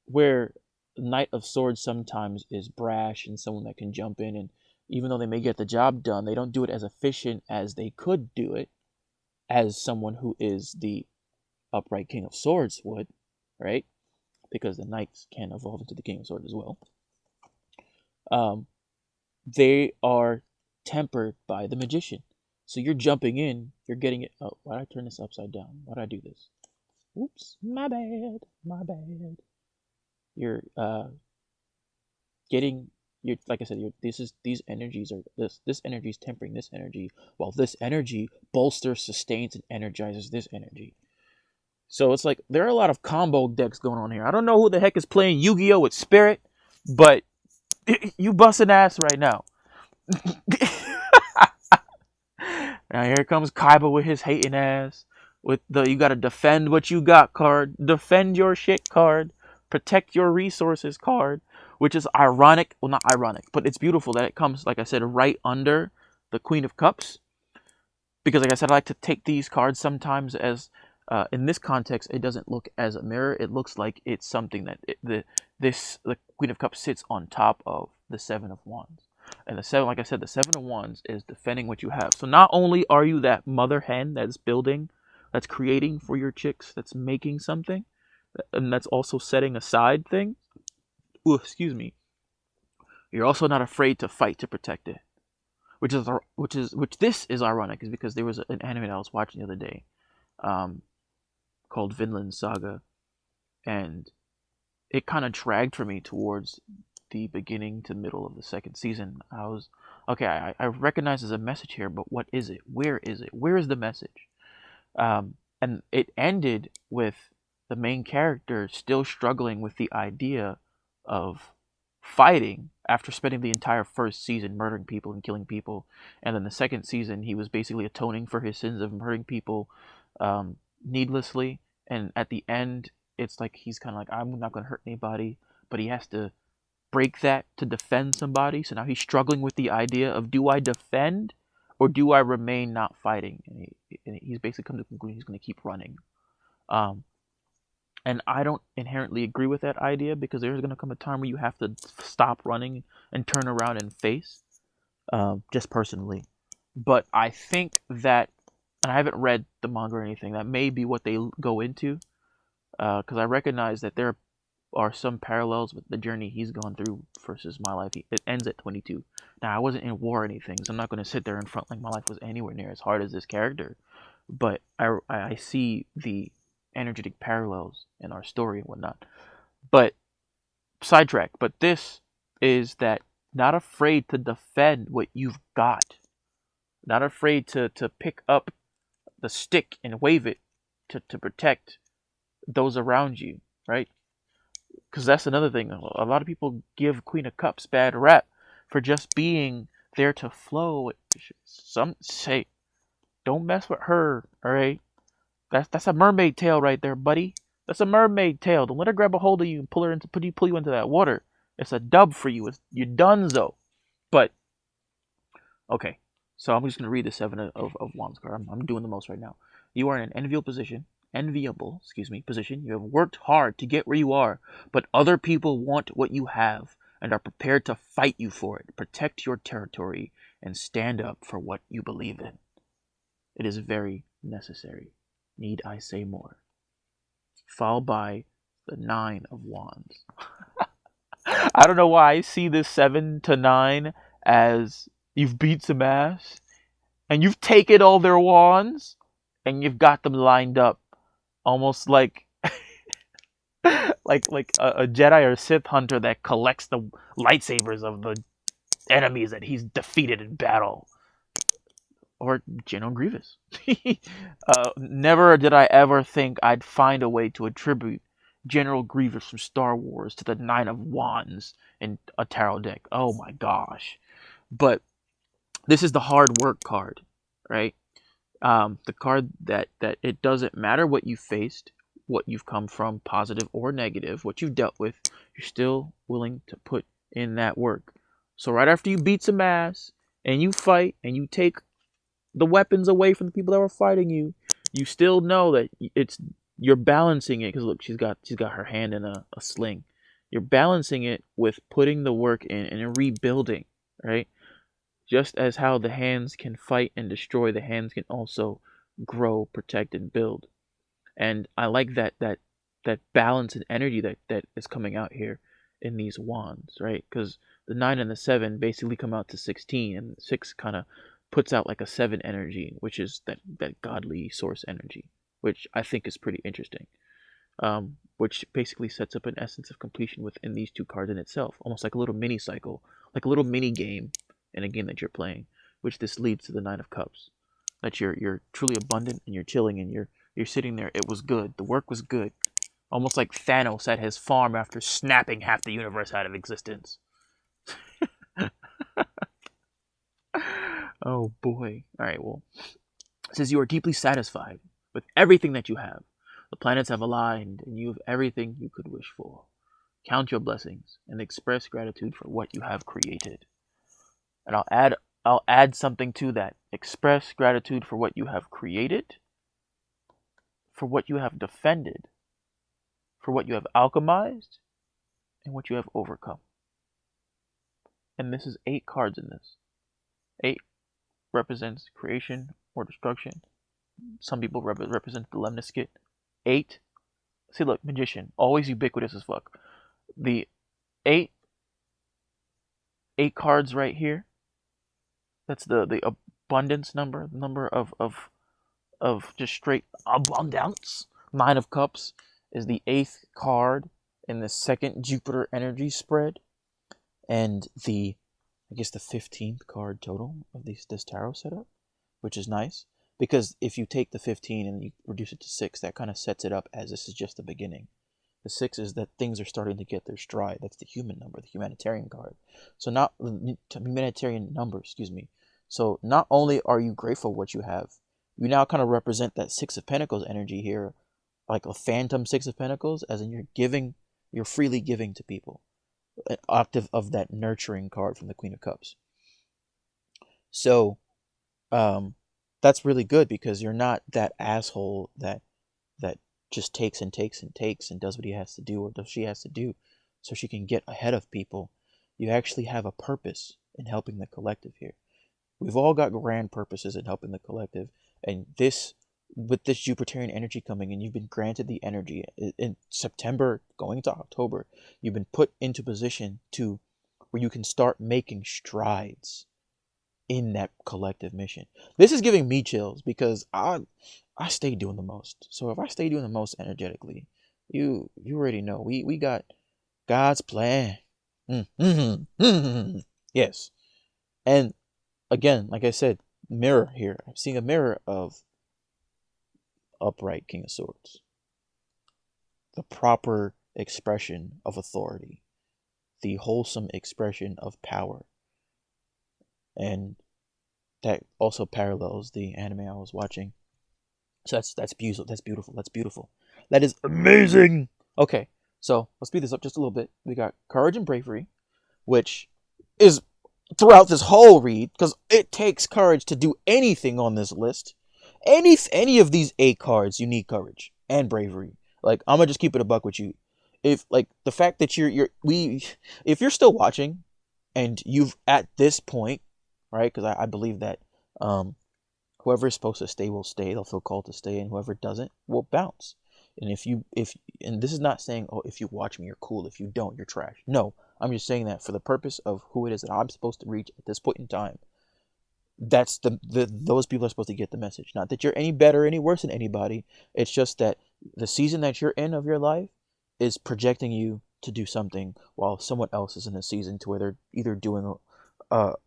where Knight of Swords sometimes is brash and someone that can jump in, and even though they may get the job done, they don't do it as efficient as they could do it as someone who is the upright King of Swords would, right? Because the knights can evolve into the King of Swords as well. They are tempered by the magician. So you're jumping in, you're getting it. Oh, why did I turn this upside down? Why did I do this? Oops, my bad. You're getting, you're, like I said, these energies are, this energy is tempering this energy, while this energy bolsters, sustains, and energizes this energy. So it's like there are a lot of combo decks going on here. I don't know who the heck is playing Yu-Gi-Oh with Spirit, but you busting ass right now. Now here comes Kaiba with his hating ass. With the you gotta defend what you got card. Defend your shit card. Protect your resources card. Which is ironic. Well, not ironic, but it's beautiful that it comes, like I said, right under the Queen of Cups. Because like I said, I like to take these cards sometimes as, in this context, it doesn't look as a mirror. It looks like it's something that the Queen of Cups sits on top of the Seven of Wands. And the seven, like I said, the Seven of Wands is defending what you have. So not only are you that mother hen that's building, that's creating for your chicks, that's making something, and that's also setting aside things. Ooh, excuse me. You're also not afraid to fight to protect it, which this is ironic, is because there was an anime that I was watching the other day, called Vinland Saga, and it kind of dragged for me towards the beginning to middle of the second season. I was okay. I recognize there's a message here, but what is it? Where is it? Where is the message? And it ended with the main character still struggling with the idea of fighting after spending the entire first season murdering people and killing people, and then the second season he was basically atoning for his sins of murdering people needlessly. And at the end, it's like he's kind of like, I'm not going to hurt anybody, but he has to break that to defend somebody. So now he's struggling with the idea of, do I defend or do I remain not fighting? And he's basically come to the conclusion he's going to keep running. And I don't inherently agree with that idea, because there's going to come a time where you have to stop running and turn around and face, just personally. But I think that, and I haven't read the manga or anything, that may be what they go into, because I recognize that there are some parallels with the journey he's gone through versus my life. It ends at 22. Now, I wasn't in war or anything, so I'm not going to sit there in front like my life was anywhere near as hard as this character. But I see the energetic parallels in our story and whatnot. But sidetrack. But this is that, not afraid to defend what you've got. Not afraid to pick up the stick and wave it to protect those around you, right? Because that's another thing. A lot of people give Queen of Cups bad rap for just being there to flow. Some say, don't mess with her. All right, that's a mermaid tail right there, buddy. That's a mermaid tail. Don't let her grab a hold of you and pull you into that water. It's a dub for you. You're donezo. But okay, so I'm just gonna read the seven of wands card. I'm doing the most right now. You are in an enviable, position. You have worked hard to get where you are, but other people want what you have and are prepared to fight you for it. Protect your territory and stand up for what you believe in. It is very necessary. Need I say more? Followed by the Nine of Wands. I don't know why I see this 7 to 9 as you've beat some ass and you've taken all their wands and you've got them lined up almost like a Jedi or Sith hunter that collects the lightsabers of the enemies that he's defeated in battle. Or General Grievous. Never did I ever think I'd find a way to attribute General Grievous from Star Wars to the Nine of Wands in a tarot deck. Oh my gosh. But this is the hard work card, right? The card that it doesn't matter what you faced, what you've come from, positive or negative, what you've dealt with, you're still willing to put in that work. So right after you beat some ass and you fight and you take the weapons away from the people that were fighting you, you still know that you're balancing it, because look, she's got her hand in a sling. You're balancing it with putting the work in and rebuilding, right? Just as how the hands can fight and destroy, the hands can also grow, protect, and build. And I like that balance and energy that is coming out here in these wands, right? Because the 9 and the 7 basically come out to 16, and 6 kind of puts out like a 7 energy, which is that godly source energy, which I think is pretty interesting. Which basically sets up an essence of completion within these two cards in itself, almost like a little mini cycle, like a little mini game in a game that you're playing, which this leads to the 9 of Cups. That you're truly abundant and you're chilling and you're sitting there. It was good. The work was good. Almost like Thanos at his farm after snapping half the universe out of existence. Oh boy. Alright, well. It says you are deeply satisfied with everything that you have. The planets have aligned and you have everything you could wish for. Count your blessings and express gratitude for what you have created. And I'll add something to that. Express gratitude for what you have created, for what you have defended, for what you have alchemized, and what you have overcome. And this is 8 cards in this. 8 represents creation or destruction. Some people represent the lemniscate. 8. See, look, magician, always ubiquitous as fuck. The 8 cards right here. That's the abundance number, the number of just straight abundance. 9 of Cups is the 8th card in the second Jupiter energy spread, and the 15th card total of this tarot setup, which is nice, because if you take the 15 and you reduce it to 6, that kind of sets it up as this is just the beginning. The 6 is that things are starting to get their stride. That's the human number, the humanitarian card. So not humanitarian number, excuse me. So not only are you grateful what you have, you now kind of represent that 6 of Pentacles energy here, like a phantom 6 of Pentacles, as in you're freely giving to people. An octave of that nurturing card from the Queen of Cups. So that's really good, because you're not that asshole that just takes and takes and takes and does what he has to do or does she has to do so she can get ahead of people. You actually have a purpose in helping the collective here. We've all got grand purposes in helping the collective, and with this Jupiterian energy coming in, you've been granted the energy in September going into October. You've been put into position to where you can start making strides in that collective mission. This is giving me chills because I stay doing the most. So if I stay doing the most energetically, you already know we got God's plan. Yes. And again, like I said, mirror here. I'm seeing a mirror of upright King of Swords. The proper expression of authority. The wholesome expression of power. and that also parallels the anime I was watching. So that's beautiful. That's beautiful. That's beautiful. That is amazing. Okay, so let's speed this up just a little bit. We got courage and bravery, which is throughout this whole read, because it takes courage to do anything on this list. Any of these 8 cards, you need courage and bravery. Like, I'm gonna just keep it a buck with you. If like the fact that if you're still watching and you've at this point, right? Because I believe that whoever is supposed to stay will stay. They'll feel called to stay, and whoever doesn't will bounce. And and this is not saying, oh, if you watch me, you're cool. If you don't, you're trash. No, I'm just saying that for the purpose of who it is that I'm supposed to reach at this point in time. That's those people are supposed to get the message. Not that you're any better, any worse than anybody. It's just that the season that you're in of your life is projecting you to do something, while someone else is in a season to where they're either doing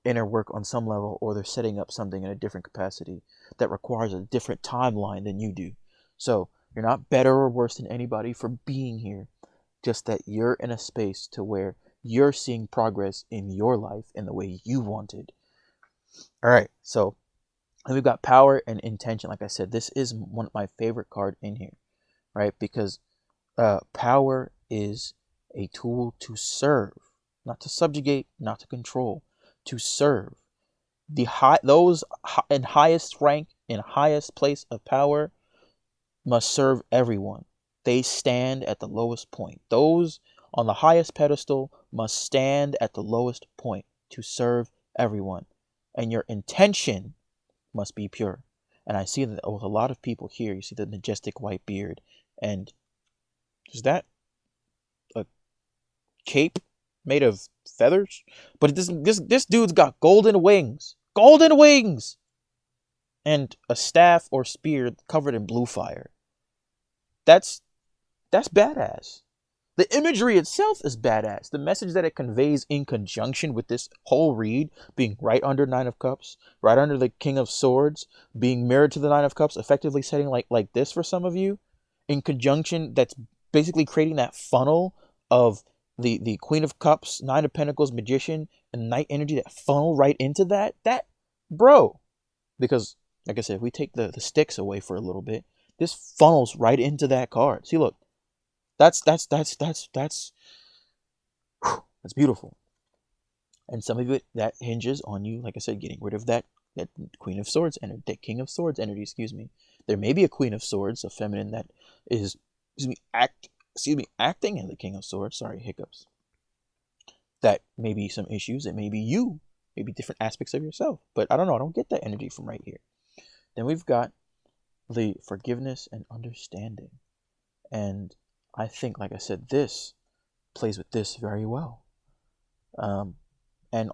inner work on some level, or they're setting up something in a different capacity that requires a different timeline than you do. So you're not better or worse than anybody for being here, just that you're in a space to where you're seeing progress in your life in the way you wanted. All right, so then we've got power and intention. Like I said, this is one of my favorite card in here, right? Because power is a tool to serve, not to subjugate, not to control, to serve. Those in highest rank, in highest place of power, must serve everyone. They stand at the lowest point. Those on the highest pedestal must stand at the lowest point to serve everyone. And your intention must be pure. And I see that with a lot of people here, you see the majestic white beard. And is that a cape made of feathers? But this dude's got golden wings. Golden wings! And a staff or spear covered in blue fire. That's badass. The imagery itself is badass. The message that it conveys in conjunction with this whole read, being right under Nine of Cups, right under the King of Swords, being mirrored to the Nine of Cups, effectively setting like this for some of you, in conjunction, that's basically creating that funnel of the Queen of Cups, Nine of Pentacles, Magician, and Knight energy, that funnel right into that, bro. Because, like I said, if we take the sticks away for a little bit, this funnels right into that card. See, look. That's beautiful. And some of it, that hinges on you, like I said, getting rid of that Queen of Swords energy, that King of Swords energy, excuse me. There may be a Queen of Swords, a feminine that is, acting as the King of Swords, sorry, hiccups. That may be some issues, it may be you, maybe different aspects of yourself. But I don't know, I don't get that energy from right here. Then we've got the forgiveness and understanding. And I think, like I said, this plays with this very well. And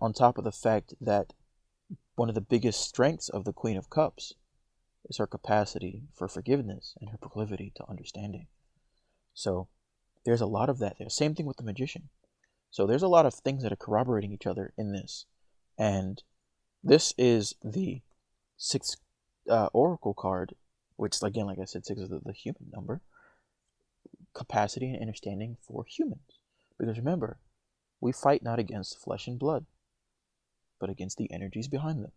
on top of the fact that one of the biggest strengths of the Queen of Cups is her capacity for forgiveness and her proclivity to understanding. So there's a lot of that there. Same thing with the Magician. So there's a lot of things that are corroborating each other in this. And this is the 6th Oracle card, which, again, like I said, 6 is the human number. Capacity and understanding for humans. Because remember, we fight not against flesh and blood, but against the energies behind them.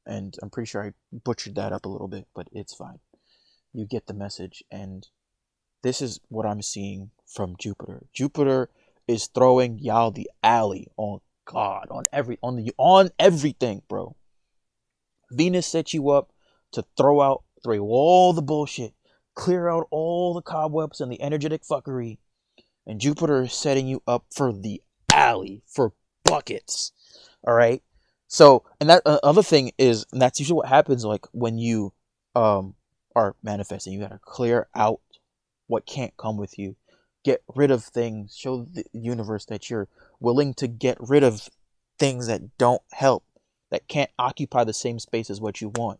And I'm pretty sure I butchered that up a little bit, but it's fine. You get the message, and this is what I'm seeing from Jupiter. Jupiter is throwing y'all the alley on God, on everything, bro. Venus set you up to throw all the bullshit, clear out all the cobwebs and the energetic fuckery. And Jupiter is setting you up for the alley, for buckets. All right? So, and that other thing is, and that's usually what happens, like, when you are manifesting. You got to clear out what can't come with you. Get rid of things. Show the universe that you're willing to get rid of things that don't help, that can't occupy the same space as what you want.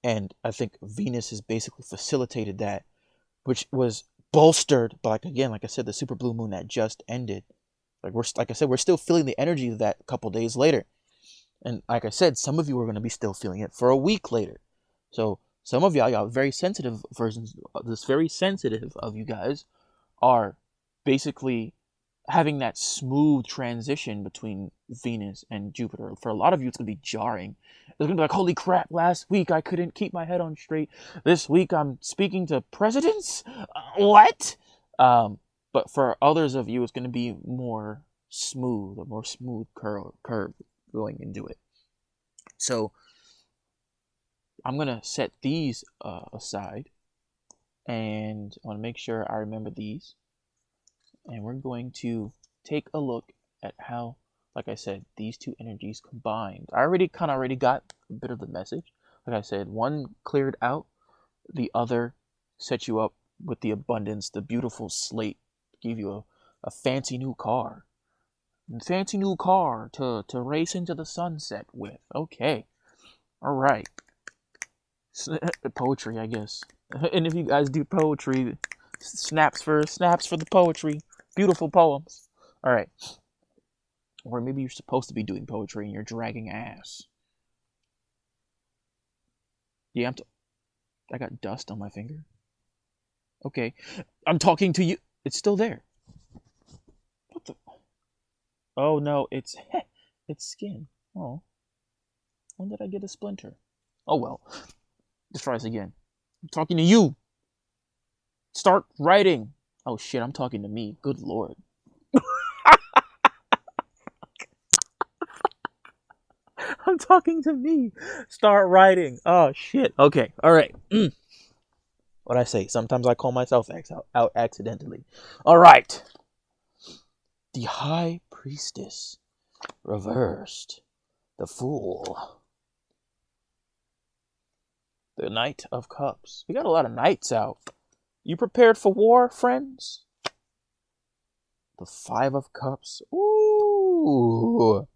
And I think Venus has basically facilitated that, which was bolstered by, like I said, the super blue moon that just ended. We're still feeling the energy of that a couple days later. And like I said, some of you are going to be still feeling it for a week later. So some of y'all very sensitive versions, this very sensitive of you guys, are basically having that smooth transition between Venus and Jupiter. For a lot of you, it's going to be jarring. It's going to be like, holy crap, last week I couldn't keep my head on straight. This week I'm speaking to presidents? What? But for others of you, it's going to be more smooth, a more smooth curve going into it. So I'm going to set these aside, and I want to make sure I remember these. And we're going to take a look at how, like I said, these two energies combined. I already got a bit of the message. Like I said, one cleared out, the other set you up with the abundance, the beautiful slate, give you a fancy new car. Fancy new car to race into the sunset with. Okay. All right. Poetry, I guess. And if you guys do poetry, snaps for the poetry. Beautiful poems. All right. Or maybe you're supposed to be doing poetry and you're dragging ass. Yeah, I got dust on my finger. Okay. I'm talking to you. It's still there. What the? Oh no, it's skin. Oh. When did I get a splinter? Oh well. Let's try this again. I'm talking to you. Start writing. Oh shit, I'm talking to me. Good lord. I'm talking to me. Start writing. Oh shit. Okay. All right. What I say? Sometimes I call myself out accidentally. All right. The High Priestess reversed. The Fool. The Knight of Cups. We got a lot of knights out. You prepared for war, friends? The Five of Cups. Ooh.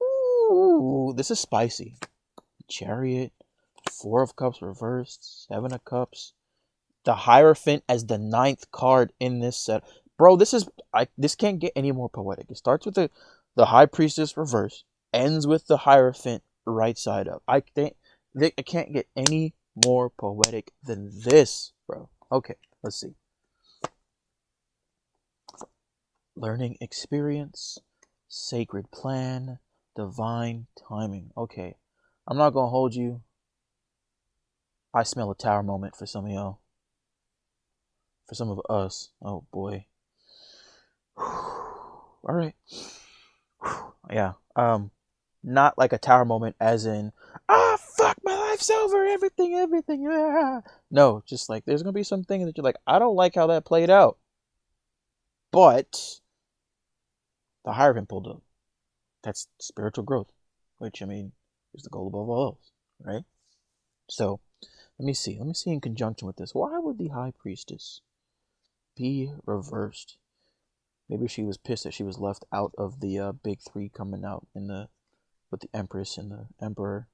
Ooh. This is spicy. Chariot. Four of Cups reversed. Seven of Cups. The Hierophant as the 9th card in this set. Bro, this can't get any more poetic. It starts with the High Priestess reverse, ends with the Hierophant right side up. I can't get any more poetic than this, bro. Okay, let's see. Learning experience, sacred plan, divine timing. Okay, I'm not gonna hold you. I smell a tower moment for some of y'all. For some of us. Oh boy. All right. Yeah. Not like a tower moment as in, fuck, my life's over, everything, yeah. No, just like there's gonna be some things that you're like, I don't like how that played out. But the Hierophant pulled up. That's spiritual growth, which I mean is the goal above all else, right? So let me see in conjunction with this. Why would the High Priestess be reversed? Maybe she was pissed that she was left out of the big three coming out with the Empress and the Emperor.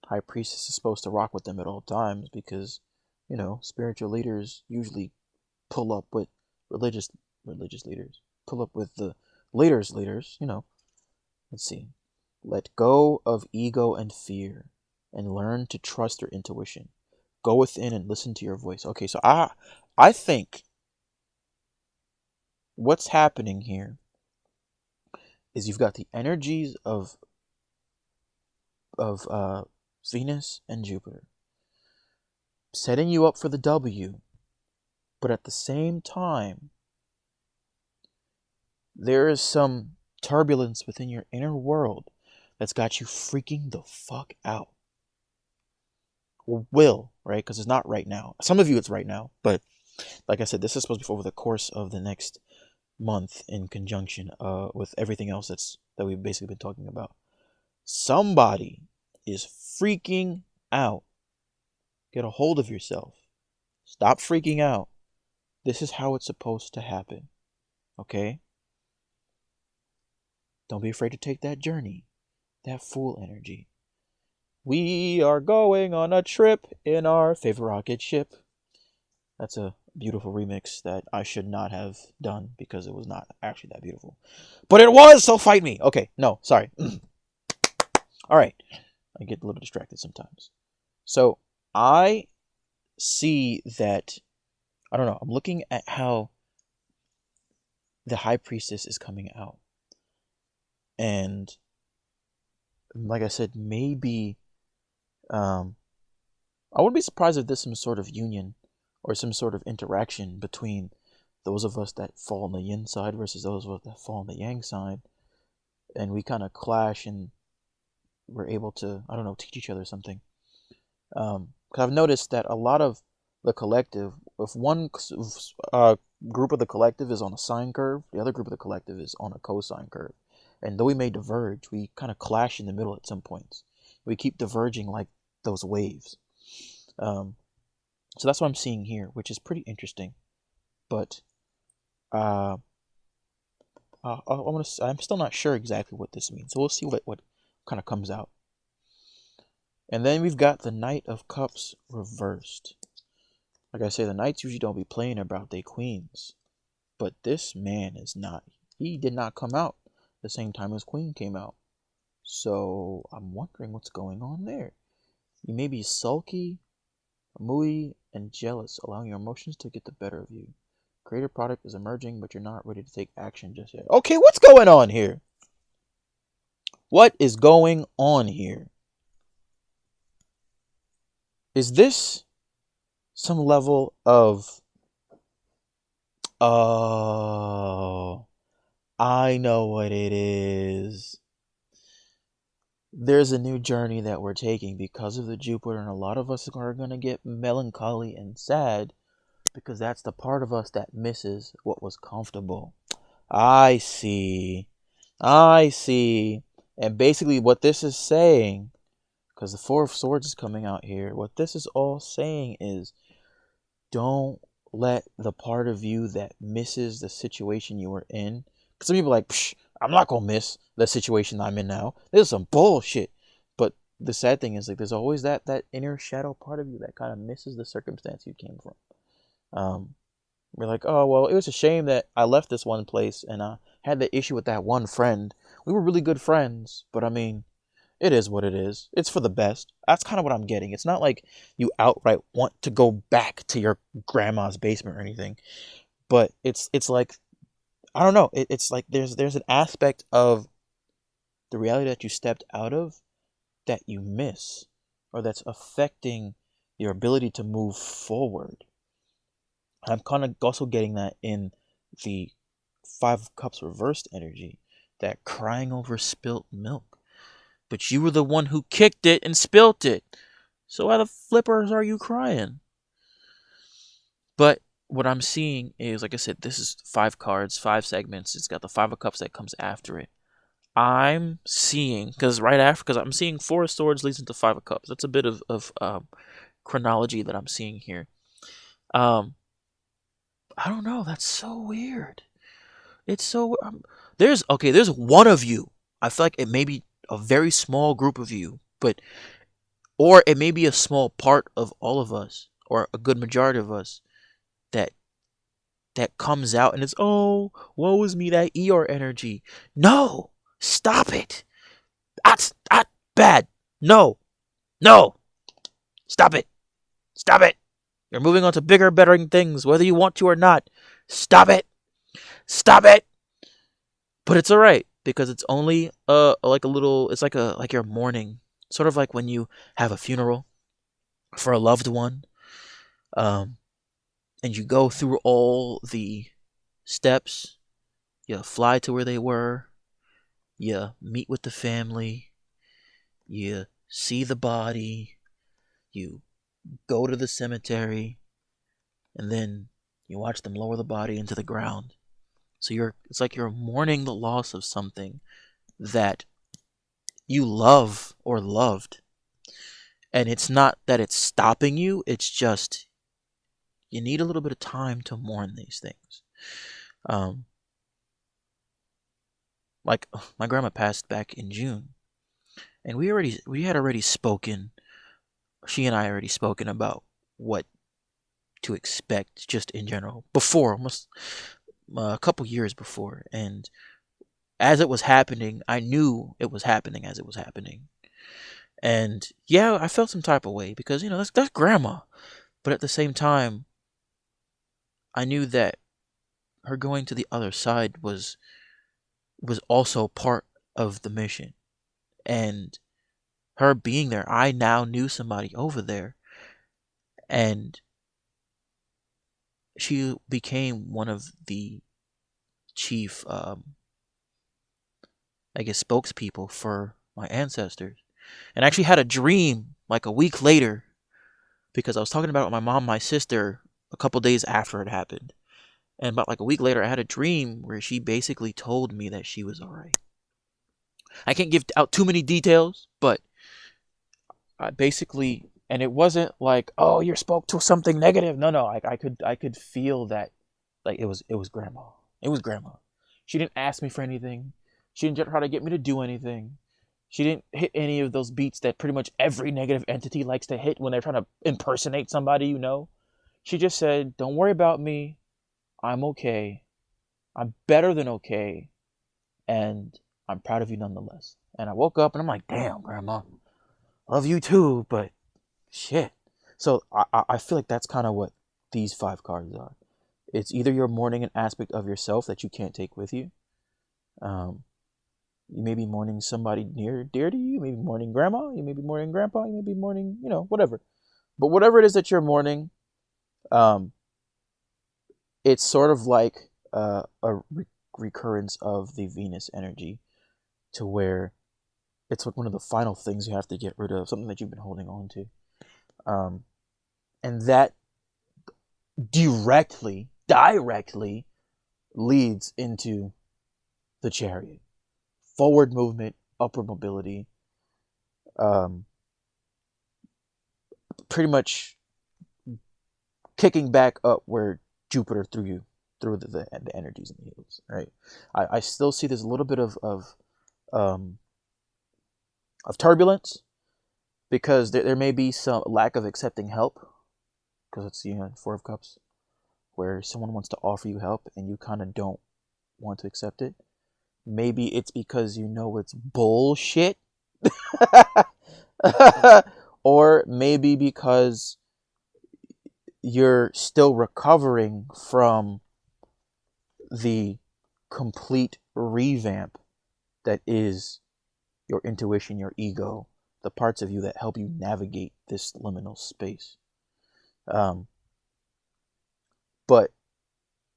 High Priestess is supposed to rock with them at all times because, spiritual leaders usually pull up with religious leaders. Pull up with the leaders, Let's see. Let go of ego and fear and learn to trust your intuition. Go within and listen to your voice. Okay, so I think what's happening here is you've got the energies of Venus and Jupiter setting you up for the W, but at the same time, there is some turbulence within your inner world that's got you freaking the fuck out. Will, right? Because it's not right now. Some of you it's right now, but like I said, this is supposed to be over the course of the next month in conjunction with everything else that we've basically been talking about. Somebody is freaking out. Get a hold of yourself. Stop freaking out. This is how it's supposed to happen. Okay? Don't be afraid to take that journey. That Fool energy. We are going on a trip in our favorite rocket ship. That's a beautiful remix that I should not have done because it was not actually that beautiful. But it was, so fight me. Okay, no, sorry. All right. I get a little distracted sometimes. So I see that, I don't know, I'm looking at how the high priestess is coming out. And like I said, maybe I wouldn't be surprised if there's some sort of union or some sort of interaction between those of us that fall on the yin side versus those of us that fall on the yang side. And we kind of clash and we're able to, I don't know, teach each other something. Because I've noticed that a lot of the collective, if one group of the collective is on a sine curve, the other group of the collective is on a cosine curve. And though we may diverge, we kind of clash in the middle at some points. We keep diverging like those waves. So that's what I'm seeing here, which is pretty interesting. But I'm still not sure exactly what this means. So we'll see what kind of comes out. And then we've got the Knight of Cups reversed. Like I say, the knights usually don't be playing about their queens. But this man is not. He did not come out the same time as queen came out. So I'm wondering what's going on there. You may be sulky, moody, and jealous, allowing your emotions to get the better of you. Creative product is emerging, but you're not ready to take action just yet. Okay, what's going on here? What is going on here? Is this some level of... Oh, I know what it is. There's a new journey that we're taking because of the Jupiter, and a lot of us are going to get melancholy and sad because that's the part of us that misses what was comfortable. I see. And basically what this is saying, because the Four of Swords is coming out here, what this is all saying is, don't let the part of you that misses the situation you were in, because some people are like, psh, I'm not going to miss the situation I'm in now. This is some bullshit. But the sad thing is, like, there's always that inner shadow part of you that kind of misses the circumstance you came from. We're like, oh, well, it was a shame that I left this one place and I had the issue with that one friend. We were really good friends, but I mean, it is what it is. It's for the best. That's kind of what I'm getting. It's not like you outright want to go back to your grandma's basement or anything, but it's like, I don't know. It's like there's an aspect of the reality that you stepped out of that you miss, or that's affecting your ability to move forward. I'm kind of also getting that in the Five of Cups reversed energy, that crying over spilt milk. But you were the one who kicked it and spilt it. So why the flippers are you crying? But what I'm seeing is, like I said, this is 5 cards, 5 segments. It's got the Five of Cups that comes after it. I'm seeing, because I'm seeing 4 of Swords leads into 5 of Cups. That's a bit of chronology that I'm seeing here. I don't know. That's so weird. It's so... there's one of you. I feel like it may be a very small group of you, or it may be a small part of all of us, or a good majority of us, that comes out and it's, oh, woe is me, that Eeyore energy. No! Stop it! That's bad! No! Stop it! You're moving on to bigger, better things, whether you want to or not. Stop it! But it's alright, because it's only like a little, it's like your mourning, sort of like when you have a funeral for a loved one, and you go through all the steps. You fly to where they were, you meet with the family, you see the body, you go to the cemetery, and then you watch them lower the body into the ground. So it's like you're mourning the loss of something that you love or loved. And it's not that it's stopping you, it's just you need a little bit of time to mourn these things. Like, my grandma passed back in June, and we had already spoken. She and I already spoken about what to expect, just in general, before, almost a couple years before. And as it was happening, I knew it was happening as it was happening. And yeah, I felt some type of way because, that's grandma. But at the same time, I knew that her going to the other side was also part of the mission. And her being there, I now knew somebody over there, and she became one of the chief, I guess, spokespeople for my ancestors. And I actually had a dream like a week later, because I was talking about it with my mom, my sister, a couple days after it happened. And about like a week later, I had a dream where she basically told me that she was all right. I can't give out too many details, but I basically, and it wasn't like, oh, you spoke to something negative. No, I could feel that, like it was grandma. It was grandma. She didn't ask me for anything. She didn't try to get me to do anything. She didn't hit any of those beats that pretty much every negative entity likes to hit when they're trying to impersonate somebody you know. She just said, don't worry about me. I'm okay. I'm better than okay. And I'm proud of you nonetheless. And I woke up and I'm like, damn, grandma. Love you too, but shit. So I feel like that's kind of what these 5 cards are. It's either you're mourning an aspect of yourself that you can't take with you. You may be mourning somebody dear to you. You may be mourning grandma. You may be mourning grandpa. You may be mourning, whatever. But whatever it is that you're mourning, it's sort of like a recurrence of the Venus energy, to where it's like one of the final things you have to get rid of, something that you've been holding on to. And that directly leads into the Chariot. Forward movement, upward mobility, pretty much kicking back up where Jupiter threw the energies and the heels, right? I still see there's a little bit of turbulence, because there may be some lack of accepting help, because it's 4 of Cups, where someone wants to offer you help and you kind of don't want to accept it. Maybe it's because it's bullshit. Or maybe because you're still recovering from the complete revamp that is your intuition, your ego, the parts of you that help you navigate this liminal space. But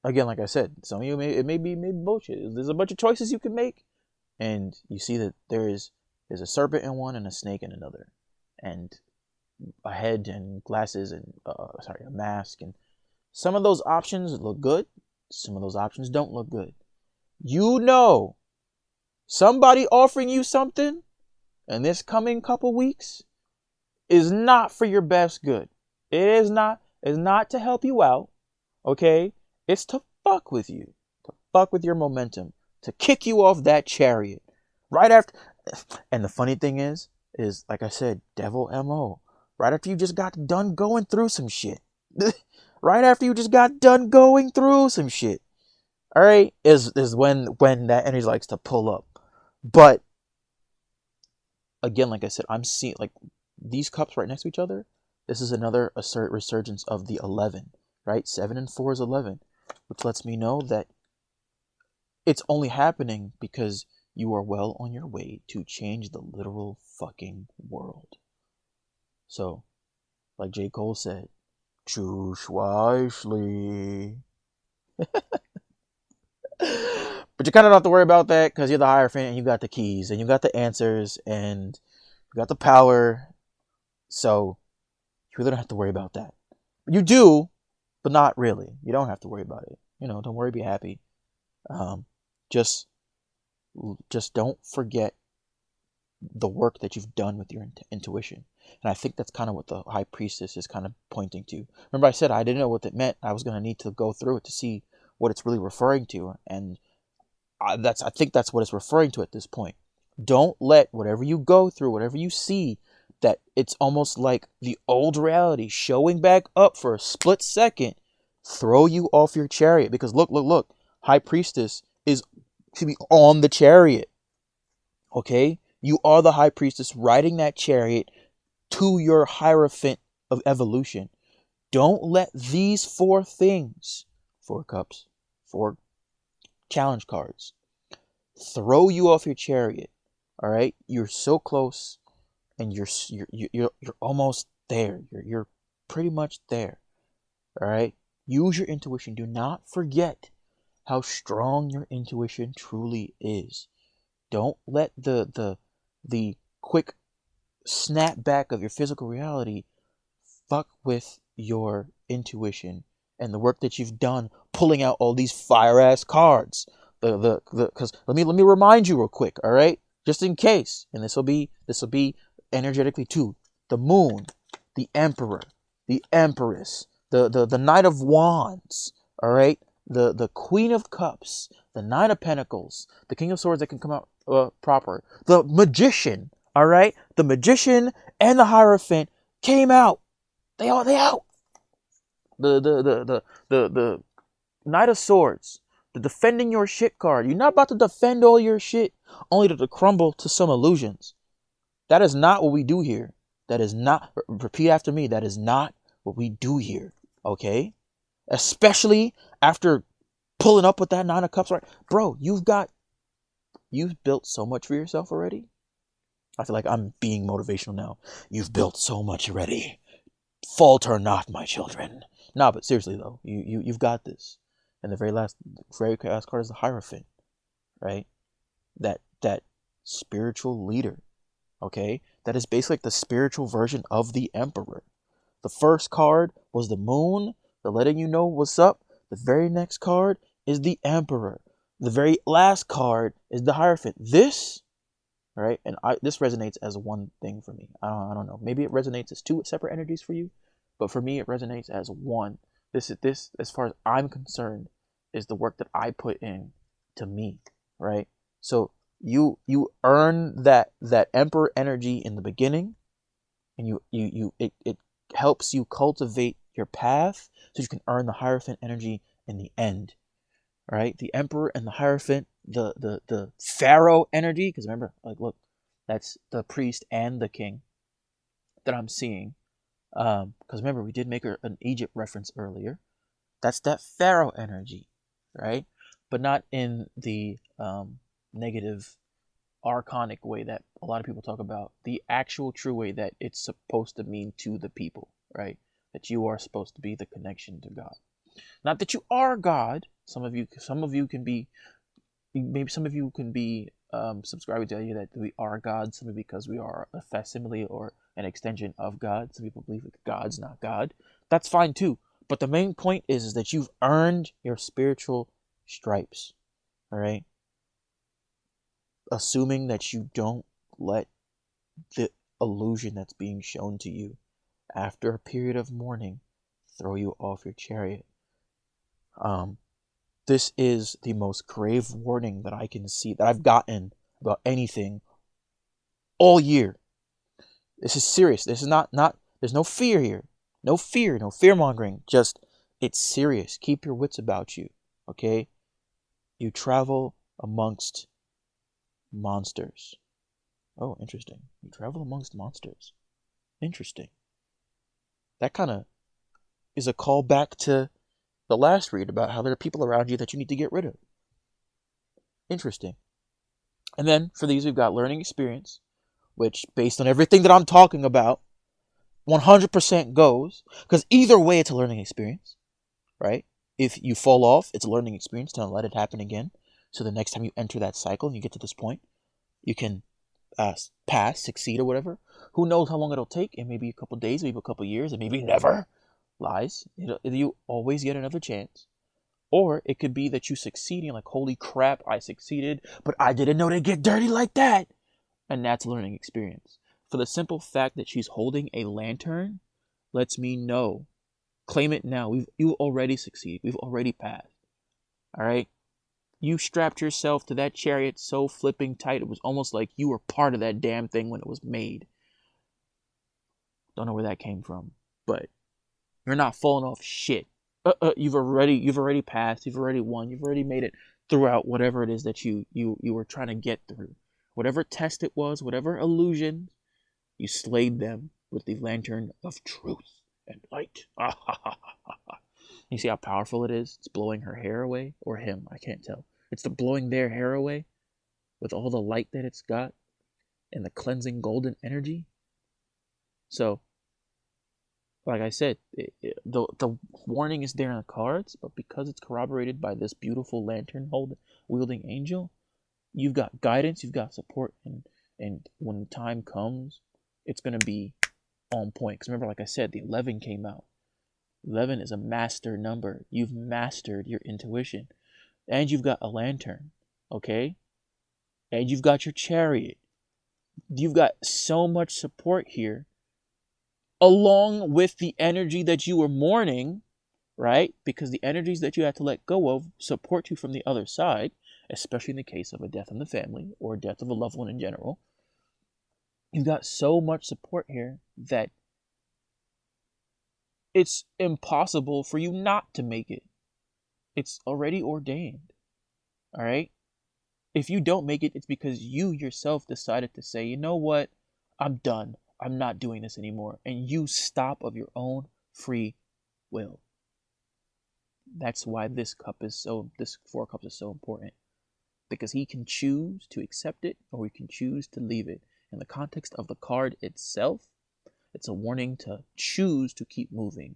again, like I said, some of you it may be bullshit. There's a bunch of choices you can make, and you see that there's a serpent in one and a snake in another, and a head and glasses and a mask, and some of those options look good, some of those options don't look good. Somebody offering you something in this coming couple weeks is not for your best good. It is not. It's not to help you out, okay? It's to fuck with you, to fuck with your momentum, to kick you off that chariot right after. And the funny thing is like I said, devil MO. Right after you just got done going through some shit. Right after you just got done going through some shit. All right, is when that energy likes to pull up. But again, like I said, I'm seeing like these cups right next to each other. This is another resurgence of the 11, right? 7 and 4 is 11, which lets me know that it's only happening because you are well on your way to change the literal fucking world. So, like J. Cole said, choose wisely. But you kind of don't have to worry about that, because you're the Hierophant and you got the keys and you got the answers and you got the power. So you really don't have to worry about that. You do, but not really. You don't have to worry about it. Don't worry, be happy. Just don't forget the work that you've done with your intuition. And I think that's kind of what the High Priestess is kind of pointing to. Remember I said I didn't know what it meant. I was going to need to go through it to see what it's really referring to. And I think that's what it's referring to at this point. Don't let whatever you go through, whatever you see, that it's almost like the old reality showing back up for a split second, throw you off your chariot. Because look, High Priestess should be on the chariot. Okay? You are the High Priestess riding that chariot to your Hierophant of evolution. Don't let these 4 things, 4 cups, 4 challenge cards. Throw you off your chariot. All right, you're so close, and you're almost there. You're pretty much there. All right, use your intuition. Do not forget how strong your intuition truly is. Don't let the quick snap back of your physical reality fuck with your intuition and the work that you've done pulling out all these fire ass cards. Because let me remind you real quick, all right, just in case, and this will be energetically too. The Moon, the Emperor, the Empress, the Knight of Wands, all right, the Queen of Cups, the Nine of Pentacles, the King of Swords that can come out proper, the Magician, all right, the Magician and the Hierophant came out. They out. The Knight of Swords, the defending your shit card. You're not about to defend all your shit only to crumble to some illusions. That is not what we do here. That is not, repeat after me, that is not what we do here. Okay? Especially after pulling up with that Nine of Cups, right? Bro, you've built so much for yourself already. I feel like I'm being motivational now. You've built so much already. Falter not, my children. Nah, but seriously though, you've got this. And the very last card is the Hierophant, right? That spiritual leader, okay? That is basically like the spiritual version of the Emperor. The first card was the Moon, the letting you know what's up. The very next card is the Emperor. The very last card is the Hierophant. This, right? And this resonates as one thing for me. I don't know. Maybe it resonates as 2 separate energies for you, but for me, it resonates as one. This, as far as I'm concerned, is the work that I put in to me, right? So you earn that Emperor energy in the beginning, and it helps you cultivate your path so you can earn the Hierophant energy in the end, right? The Emperor and the Hierophant, the Pharaoh energy, because remember, like, look, that's the priest and the king that I'm seeing. Because remember, we did make an Egypt reference earlier. That's that Pharaoh energy, right? But not in the negative, archonic way that a lot of people talk about. The actual true way that it's supposed to mean to the people, right? That you are supposed to be the connection to God. Not that you are God. Some of you can be, maybe some of you can be subscribing to the idea that we are God, simply because we are a facsimile or an extension of God. Some people believe that God's not God. That's fine too. But the main point is that you've earned your spiritual stripes. All right? Assuming that you don't let the illusion that's being shown to you after a period of mourning throw you off your chariot. This is the most grave warning that I can see, that I've gotten about anything all year. This is serious. This is not there's no fear here. No fear, no fear-mongering. Just, it's serious. Keep your wits about you, okay? You travel amongst monsters. Oh, interesting. You travel amongst monsters. Interesting. That kind of is a call back to the last read about how there are people around you that you need to get rid of. Interesting. And then for these, we've got learning experience, which, based on everything that I'm talking about, 100% goes, because either way it's a learning experience, right? If you fall off, it's a learning experience. Don't let it happen again. So the next time you enter that cycle and you get to this point, you can pass, succeed, or whatever. Who knows how long it'll take? It may be a couple days, maybe a couple years, and maybe never. Lies. You always get another chance. Or it could be that you succeed and you're like, holy crap, I succeeded, but I didn't know they'd get dirty like that. And that's a learning experience. For the simple fact that she's holding a lantern lets me know. Claim it now. You already succeeded. We've already passed. All right? You strapped yourself to that chariot so flipping tight, it was almost like you were part of that damn thing when it was made. Don't know where that came from, but you're not falling off shit. You've already passed. You've already won. You've already made it throughout whatever it is that you were trying to get through. Whatever test it was, whatever illusion, you slayed them with the lantern of truth and light. You see how powerful it is? It's blowing her hair away, or him, I can't tell. It's the blowing their hair away with all the light that it's got and the cleansing golden energy. So, like I said, the warning is there in the cards, but because it's corroborated by this beautiful lantern wielding angel, you've got guidance, you've got support, and when the time comes, it's going to be on point. Because remember, like I said, the 11 came out. 11 is a master number. You've mastered your intuition. And you've got a lantern, okay? And you've got your chariot. You've got so much support here, along with the energy that you were mourning, right? Because the energies that you had to let go of support you from the other side, especially in the case of a death in the family or a death of a loved one in general. You've got so much support here that it's impossible for you not to make it. It's already ordained. All right? If you don't make it, it's because you yourself decided to say, you know what? I'm done. I'm not doing this anymore. And you stop of your own free will. That's why this Four Cups is so important. Because he can choose to accept it or he can choose to leave it. In the context of the card itself, it's a warning to choose to keep moving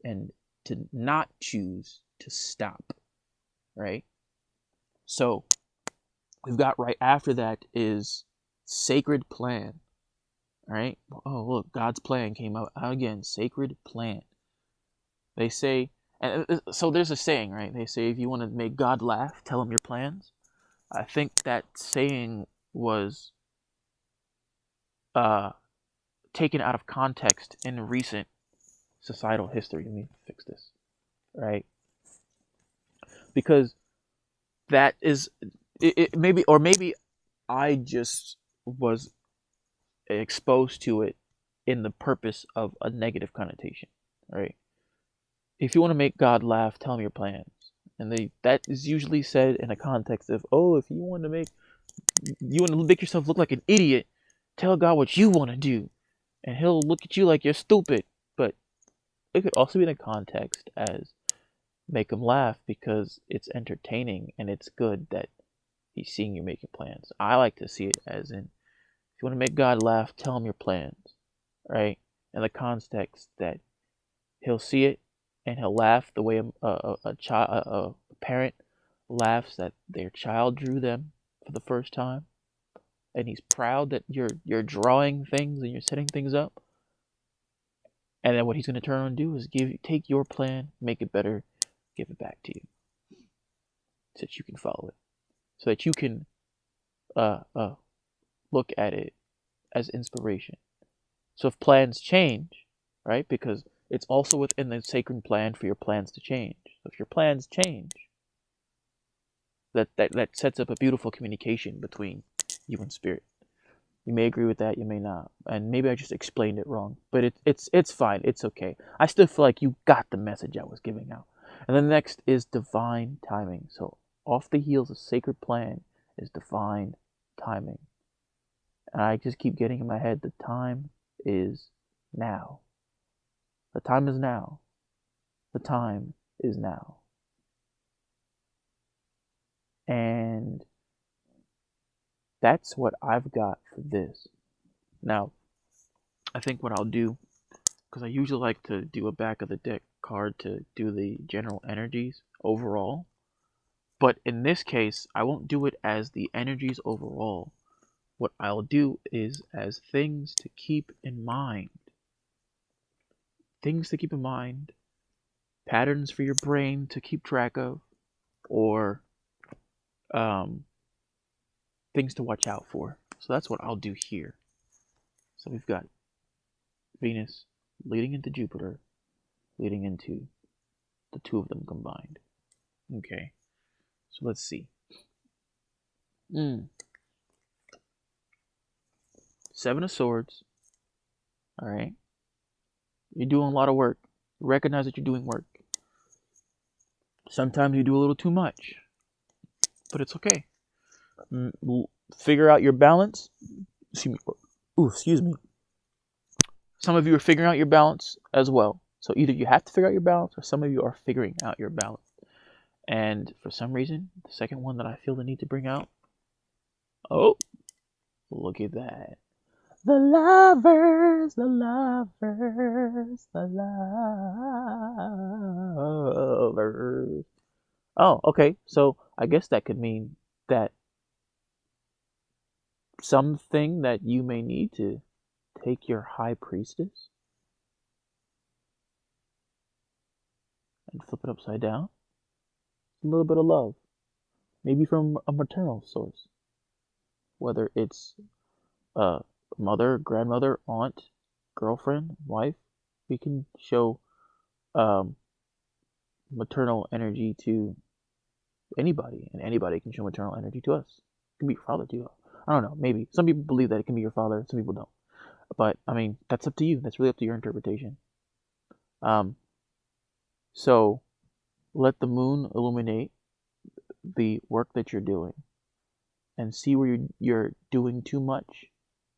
and to not choose to stop, right? So we've got right after that is Sacred Plan, right? Oh, look, God's Plan came out again, Sacred Plan. They say, and so there's a saying, right? They say if you want to make God laugh, tell him your plans. I think that saying was taken out of context in recent societal history. Let me fix this, right? Because that is maybe I just was exposed to it in the purpose of a negative connotation, right? If you want to make God laugh, tell him your plans. And that is usually said in a context of, oh, if you want to make yourself look like an idiot, tell God what you want to do, and he'll look at you like you're stupid. But it could also be in a context as make him laugh because it's entertaining and it's good that he's seeing you making plans. I like to see it as in, if you want to make God laugh, tell him your plans, right? In the context that he'll see it and he'll laugh the way a parent laughs that their child drew them for the first time, and he's proud that you're drawing things and you're setting things up. And then what he's going to turn around and do is take your plan, make it better, give it back to you, so that you can follow it, so that you can look at it as inspiration. So if plans change, right, because it's also within the sacred plan for your plans to change. So if your plans change, that sets up a beautiful communication between you and spirit. You may agree with that, you may not, and maybe I just explained it wrong, but it's fine, it's okay. I still feel like you got the message I was giving out. And then next is divine timing. So off the heels of sacred plan is divine timing. And I just keep getting in my head, the time is now. The time is now. The time is now. And that's what I've got for this. Now, I think what I'll do, because I usually like to do a back of the deck card to do the general energies overall. But in this case, I won't do it as the energies overall. What I'll do is as things to keep in mind. Things to keep in mind. Patterns for your brain to keep track of. Or things to watch out for. So that's what I'll do here. So we've got Venus leading into Jupiter, leading into the two of them combined. Okay, so let's see. Seven of Swords. All right. You're doing a lot of work. Recognize that you're doing work. Sometimes you do a little too much, but it's okay. Figure out your balance. Excuse me. Some of you are figuring out your balance as well. So either you have to figure out your balance, or some of you are figuring out your balance. And for some reason, the second one that I feel the need to bring out, oh, look at that. The lovers, the lovers, the lovers. Oh, okay. So I guess that could mean that something that you may need to take your high priestess and flip it upside down. A little bit of love, maybe from a maternal source, whether it's a mother, grandmother, aunt, girlfriend, wife. We can show um, maternal energy to anybody, and anybody can show maternal energy to us. It can be your father too. I don't know. Maybe some people believe that it can be your father. Some people don't. But I mean, that's up to you. That's really up to your interpretation. Um, so let the moon illuminate the work that you're doing, and see where you're doing too much,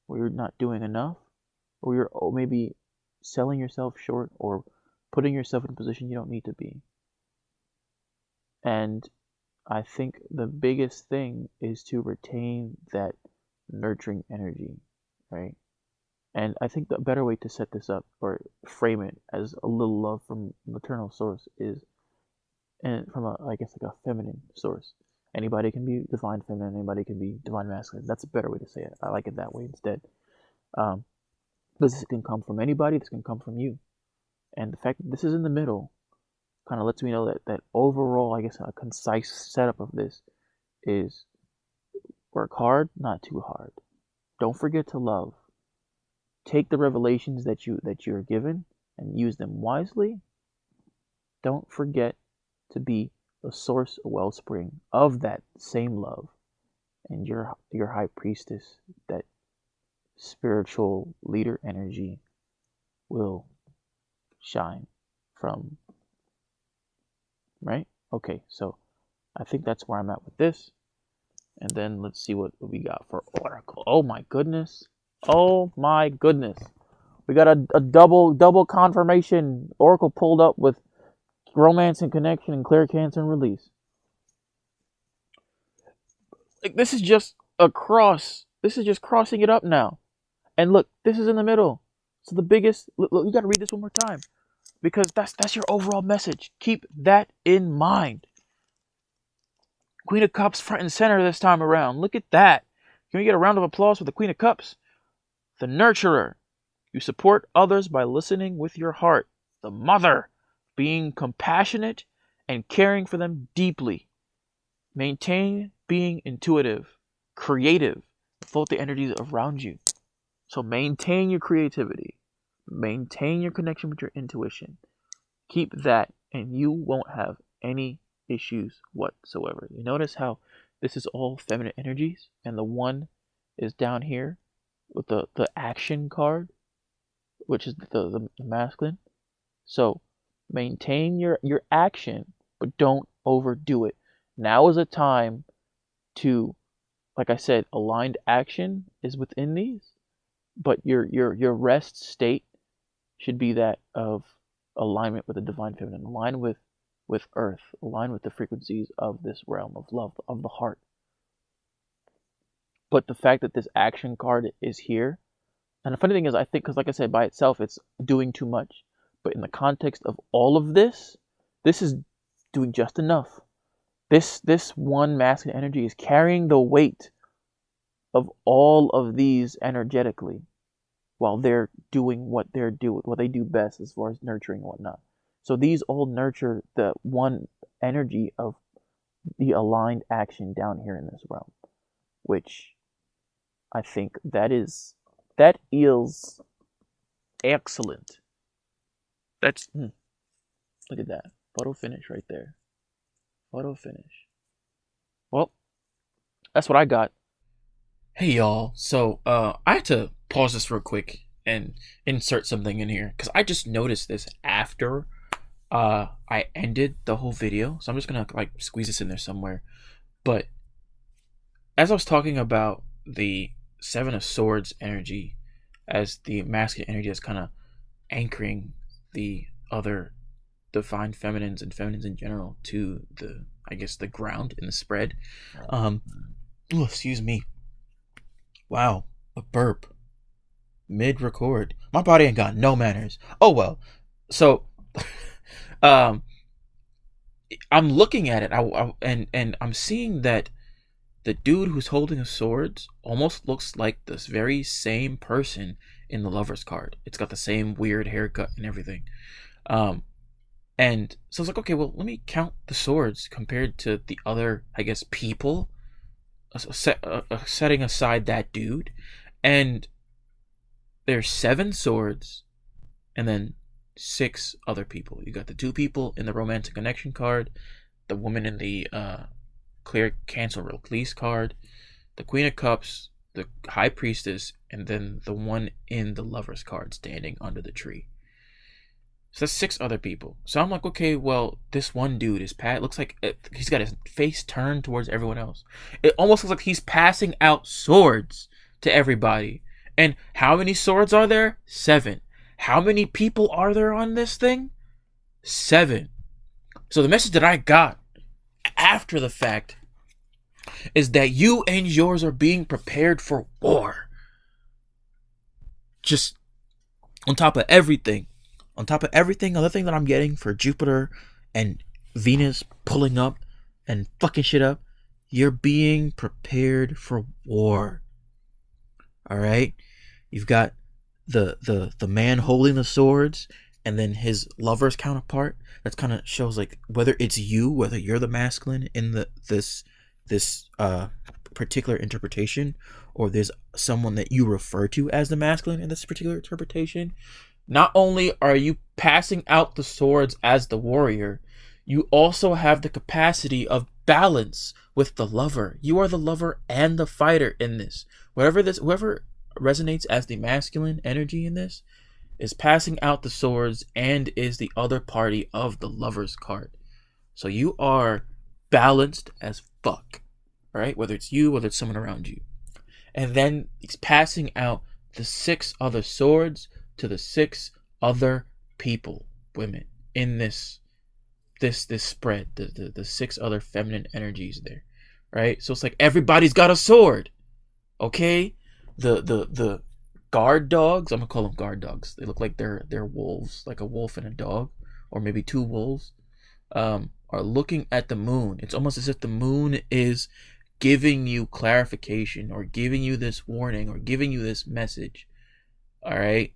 where you're not doing enough, or you're maybe selling yourself short, or putting yourself in a position you don't need to be. And I think the biggest thing is to retain that nurturing energy, right? And I think the better way to set this up or frame it as a little love from maternal source is, and from a, I guess, like a feminine source. Anybody can be divine feminine, anybody can be divine masculine. That's a better way to say it. I like it that way instead. This can come from anybody, this can come from you. And the fact that this is in the middle kind of lets me know that overall, I guess, a concise setup of this is work hard, not too hard. Don't forget to love. Take the revelations that you're given and use them wisely. Don't forget to be the source, a wellspring of that same love, and your high priestess, that spiritual leader energy, will shine from. Right? Okay, so I think that's where I'm at with this. And then let's see what we got for Oracle. Oh my goodness. Oh my goodness. We got a double confirmation. Oracle pulled up with romance and connection and clairvoyance and release. Like, this is just a cross. This is just crossing it up now. And look, this is in the middle. So the biggest, look, you got to read this one more time, because that's your overall message. Keep that in mind. Queen of Cups front and center this time around. Look at that. Can we get a round of applause for the Queen of Cups? The nurturer. You support others by listening with your heart. The mother. Being compassionate and caring for them deeply. Maintain being intuitive, creative, float the energies around you. So maintain your creativity. Maintain your connection with your intuition. Keep that, and you won't have any issues whatsoever. You notice how this is all feminine energies, and the one is down here with the action card, which is the masculine. So maintain your action, but don't overdo it. Now is a time to, like I said, aligned action is within these, but your rest state should be that of alignment with the divine feminine, align with earth, align with the frequencies of this realm of love, of the heart. But the fact that this action card is here, and the funny thing is, I think, because like I said, by itself it's doing too much, but in the context of all of this is doing just enough. This one masculine energy is carrying the weight of all of these energetically, while they're doing what they do best as far as nurturing and whatnot. So these all nurture the one energy of the aligned action down here in this realm, which I think that is excellent. That's look at that photo finish right there. Photo finish. Well, that's what I got. Hey y'all, so I had to pause this real quick and insert something in here because I just noticed this after I ended the whole video, so I'm just gonna like squeeze this in there somewhere. But as I was talking about the Seven of Swords energy as the masculine energy that's kind of anchoring the other divine feminines and feminines in general to the, I guess, the ground in the spread. Oh, excuse me. Wow, a burp mid record. My body ain't got no manners. Oh well. So, um, I'm looking at it, and I'm seeing that the dude who's holding the swords almost looks like this very same person in the Lover's card. It's got the same weird haircut and everything. And so I was like, okay, well, let me count the swords compared to the other, I guess, people, setting aside that dude. And there's 7 swords and then 6 other people. You got the 2 people in the romantic connection card, the woman in the clear cancel release card, the Queen of Cups, the High Priestess, and then the one in the Lover's card standing under the tree. So that's 6 other people. So I'm like, okay, well, this one dude is looks like he's got his face turned towards everyone else. It almost looks like he's passing out swords to everybody. And how many swords are there? 7. How many people are there on this thing? 7. So the message that I got after the fact is that you and yours are being prepared for war. Just on top of everything. Other thing that I'm getting for Jupiter and Venus pulling up and fucking shit up, you're being prepared for war. Alright? You've got the man holding the swords, and then his lover's counterpart. That kind of shows like whether you're the masculine in this particular interpretation, or there's someone that you refer to as the masculine in this particular interpretation. Not only are you passing out the swords as the warrior, you also have the capacity of balance with the lover. You are the lover and the fighter in this. Whoever resonates as the masculine energy in this is passing out the swords and is the other party of the Lover's card. So you are balanced as fuck, right? Whether it's you, whether it's someone around you. And then he's passing out the 6 other swords to the 6 other people, women, in this spread, the 6 other feminine energies there, right? So it's like everybody's got a sword, okay? The guard dogs, I'm gonna call them guard dogs. They look like they're wolves, like a wolf and a dog, or maybe 2 wolves, are looking at the moon. It's almost as if the moon is giving you clarification, or giving you this warning, or giving you this message, all right?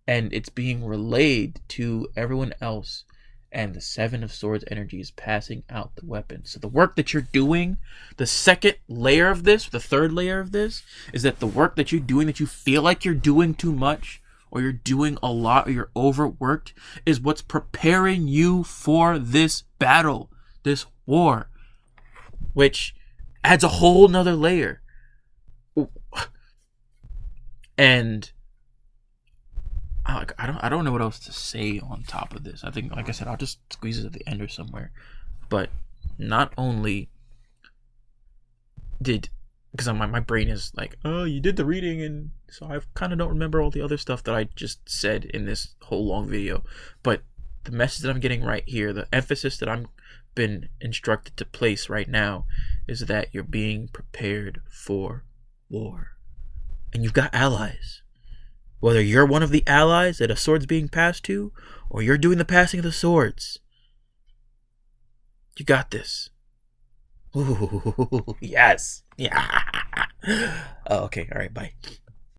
And it's being relayed to everyone else, and the 7 of Swords energy is passing out the weapon. So the work that you're doing, the second layer of this, the third layer of this, is that the work that you're doing that you feel like you're doing too much, or you're doing a lot, or you're overworked, is what's preparing you for this battle, this war, which adds a whole nother layer. And I don't know what else to say on top of this. I think, like I said, I'll just squeeze it at the end or somewhere. But not only because my brain is like, oh, you did the reading, and so I kind of don't remember all the other stuff that I just said in this whole long video. But the message that I'm getting right here, the emphasis that I'm been instructed to place right now, is that you're being prepared for war, and you've got allies. Whether you're one of the allies that a sword's being passed to, or you're doing the passing of the swords, you got this. Ooh, yes. Yeah. Oh, okay. All right. Bye.